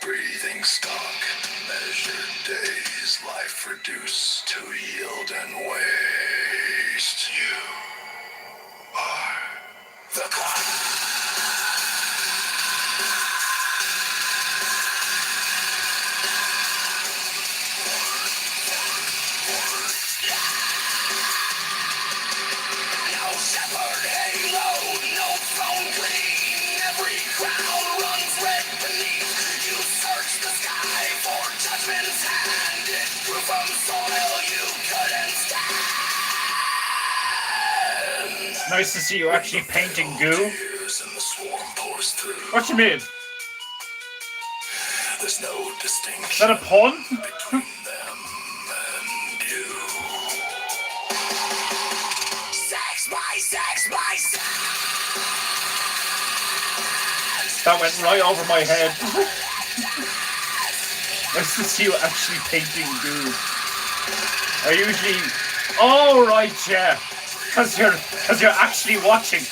Breathing stock, measured days, life reduced to yield and waste. You are the clock. No shepherd halo, no throne green. Every crown runs red beneath. You search the sky for judgment's hand. It grew from soil you couldn't stand. Nice to see you actually painting goo. Tears and the swarm pours through. What you mean? There's no Is distinction that a pun? between them and you. 6 by 6 by 6. That went right over my head. Nice to see you actually painting goo. I usually... Oh, right, yeah. Because you're actually watching.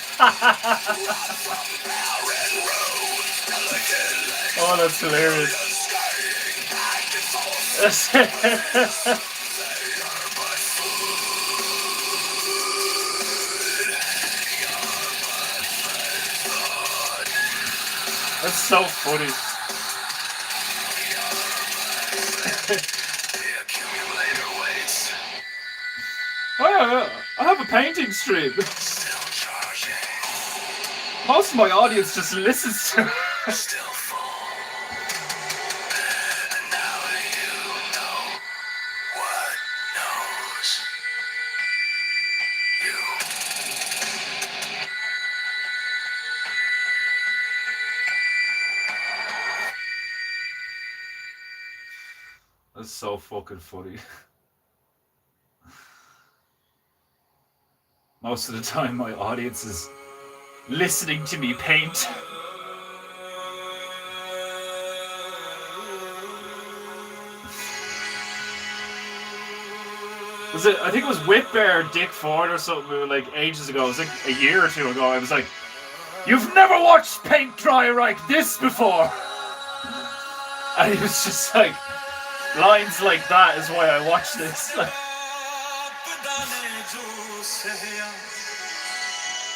Oh, that's hilarious. That's so funny. Oh yeah, I have a painting stream. Most of my audience just listens to it. Still full. And now you know what knows you. That's so fucking funny. Most of the time my audience is listening to me paint. Was it? I think it was Whitbear, Dick Ford, or something. Like ages ago. It was like a year or two ago. I was like, You've never watched paint dry like this before. And he was just like, lines like that is why I watch this. Like,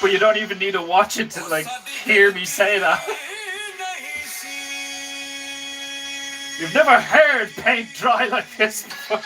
but you don't even need to watch it to like hear me say that. You've never heard paint dry like this before.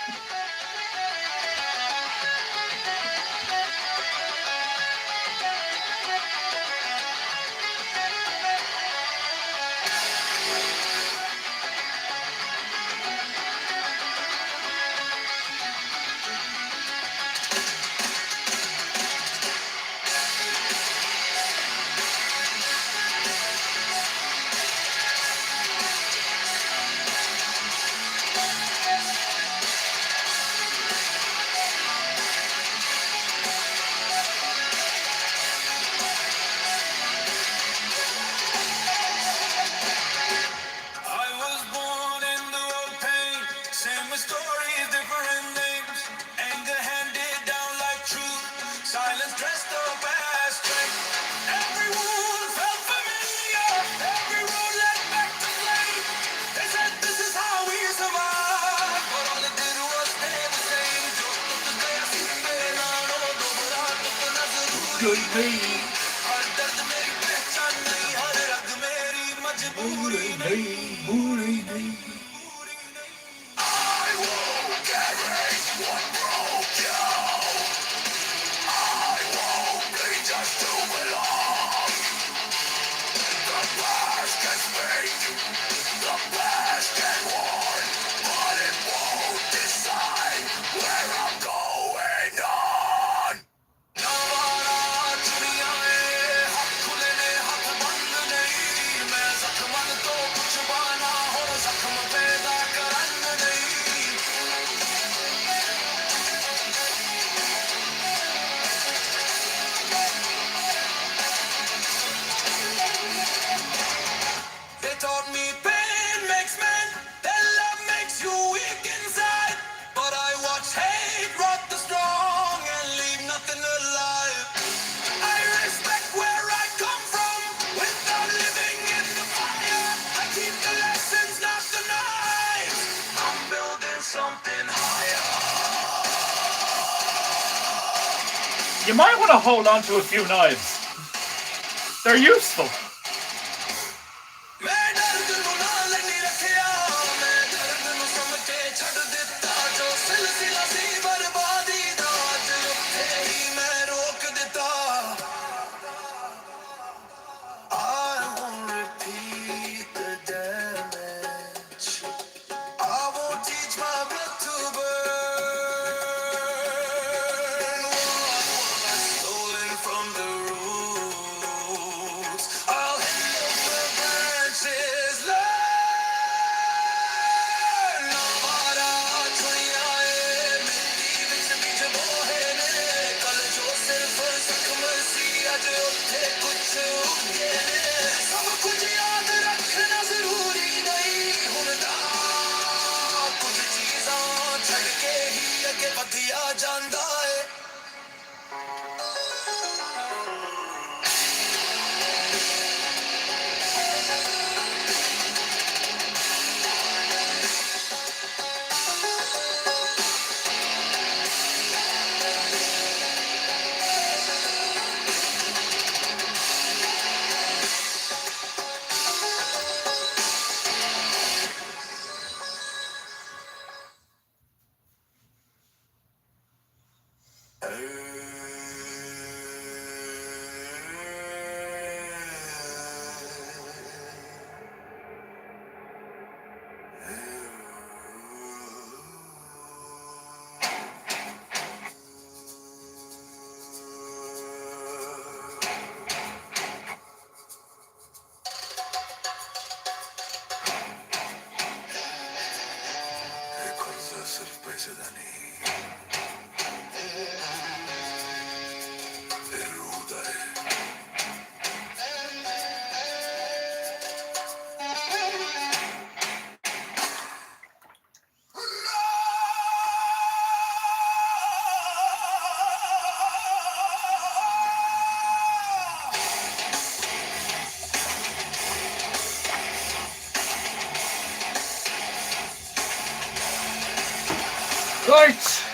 You might want to hold on to a few knives. They're useful. Right.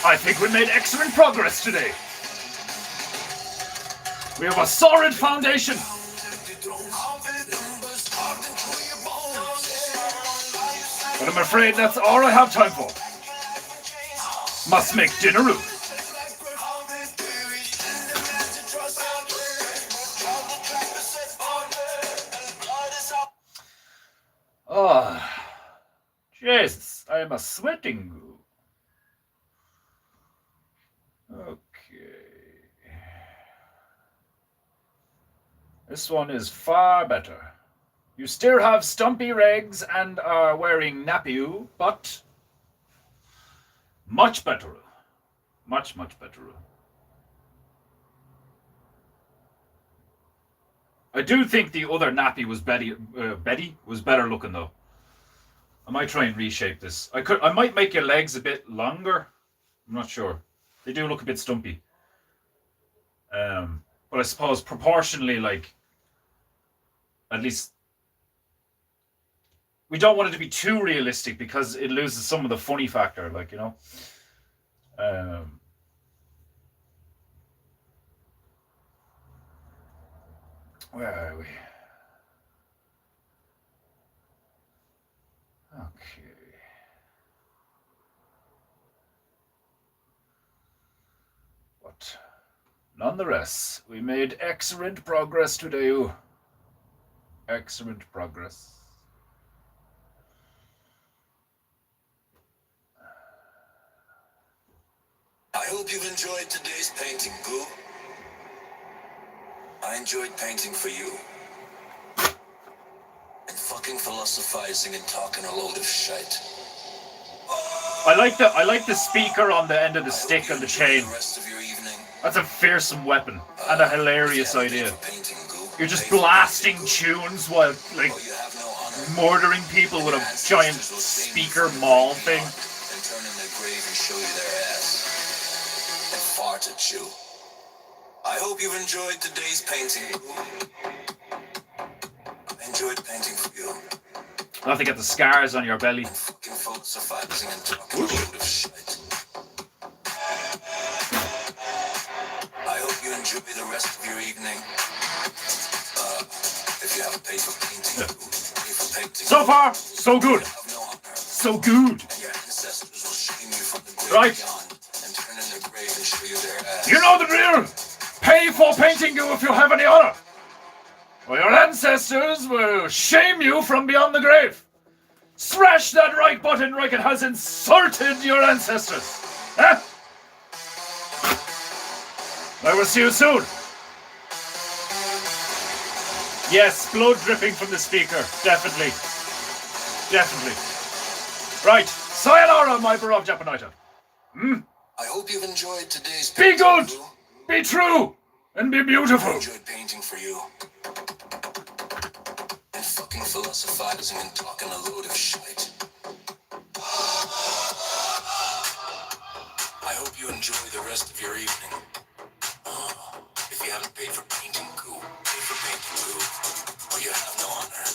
I think we made excellent progress today. We have a solid foundation. But I'm afraid that's all I have time for. Must make dinner. Ah, Jesus, I am a sweating goo. Okay. This one is far better. You still have stumpy legs and are wearing nappy, but much better. Much, much better. I do think the other nappy was Betty was better looking though. I might try and reshape this. I might make your legs a bit longer. I'm not sure. They do look a bit stumpy. But I suppose proportionally, like, at least we don't want it to be too realistic because it loses some of the funny factor, like, you know. Where are we? Okay. But nonetheless, we made excellent progress today. Excellent progress. I hope you've enjoyed today's painting, Goo. I enjoyed painting for you. And fucking philosophizing and talking a load of shite. I like the speaker on the end of the stick and the chain. The rest of your evening. That's a fearsome weapon and a hilarious idea. You're just blasting tunes while, like, murdering people with a giant speaker maul thing. And turn in their grave and show you their ass. And fart at you. I hope you've enjoyed today's painting. I enjoyed painting for you. I'll have to get the scars on your belly. And fucking philosophizing and talking a load of shit. I hope you enjoy the rest of your evening. If you haven't paid for painting, pay for painting. So far, so good. So good. And your ancestors will shame you from the grave Right. beyond and turn in their grave and show you their ass. You know the drill. Pay for painting you if you have any honor. Or your ancestors will shame you from beyond the grave. Smash that right button like it has insulted your ancestors. Huh? I will see you soon. Yes, blood dripping from the speaker. Definitely. Definitely. Right. Sayonara, my beloved Japanite. I hope you've enjoyed today's Be painting, good. Boo. Be true. And be I beautiful. enjoyed painting for you. And fucking philosophizing and talking a load of shit. I hope you enjoy the rest of your evening. If you haven't paid for painting, Goo, pay for painting, Goo, or you have no honor.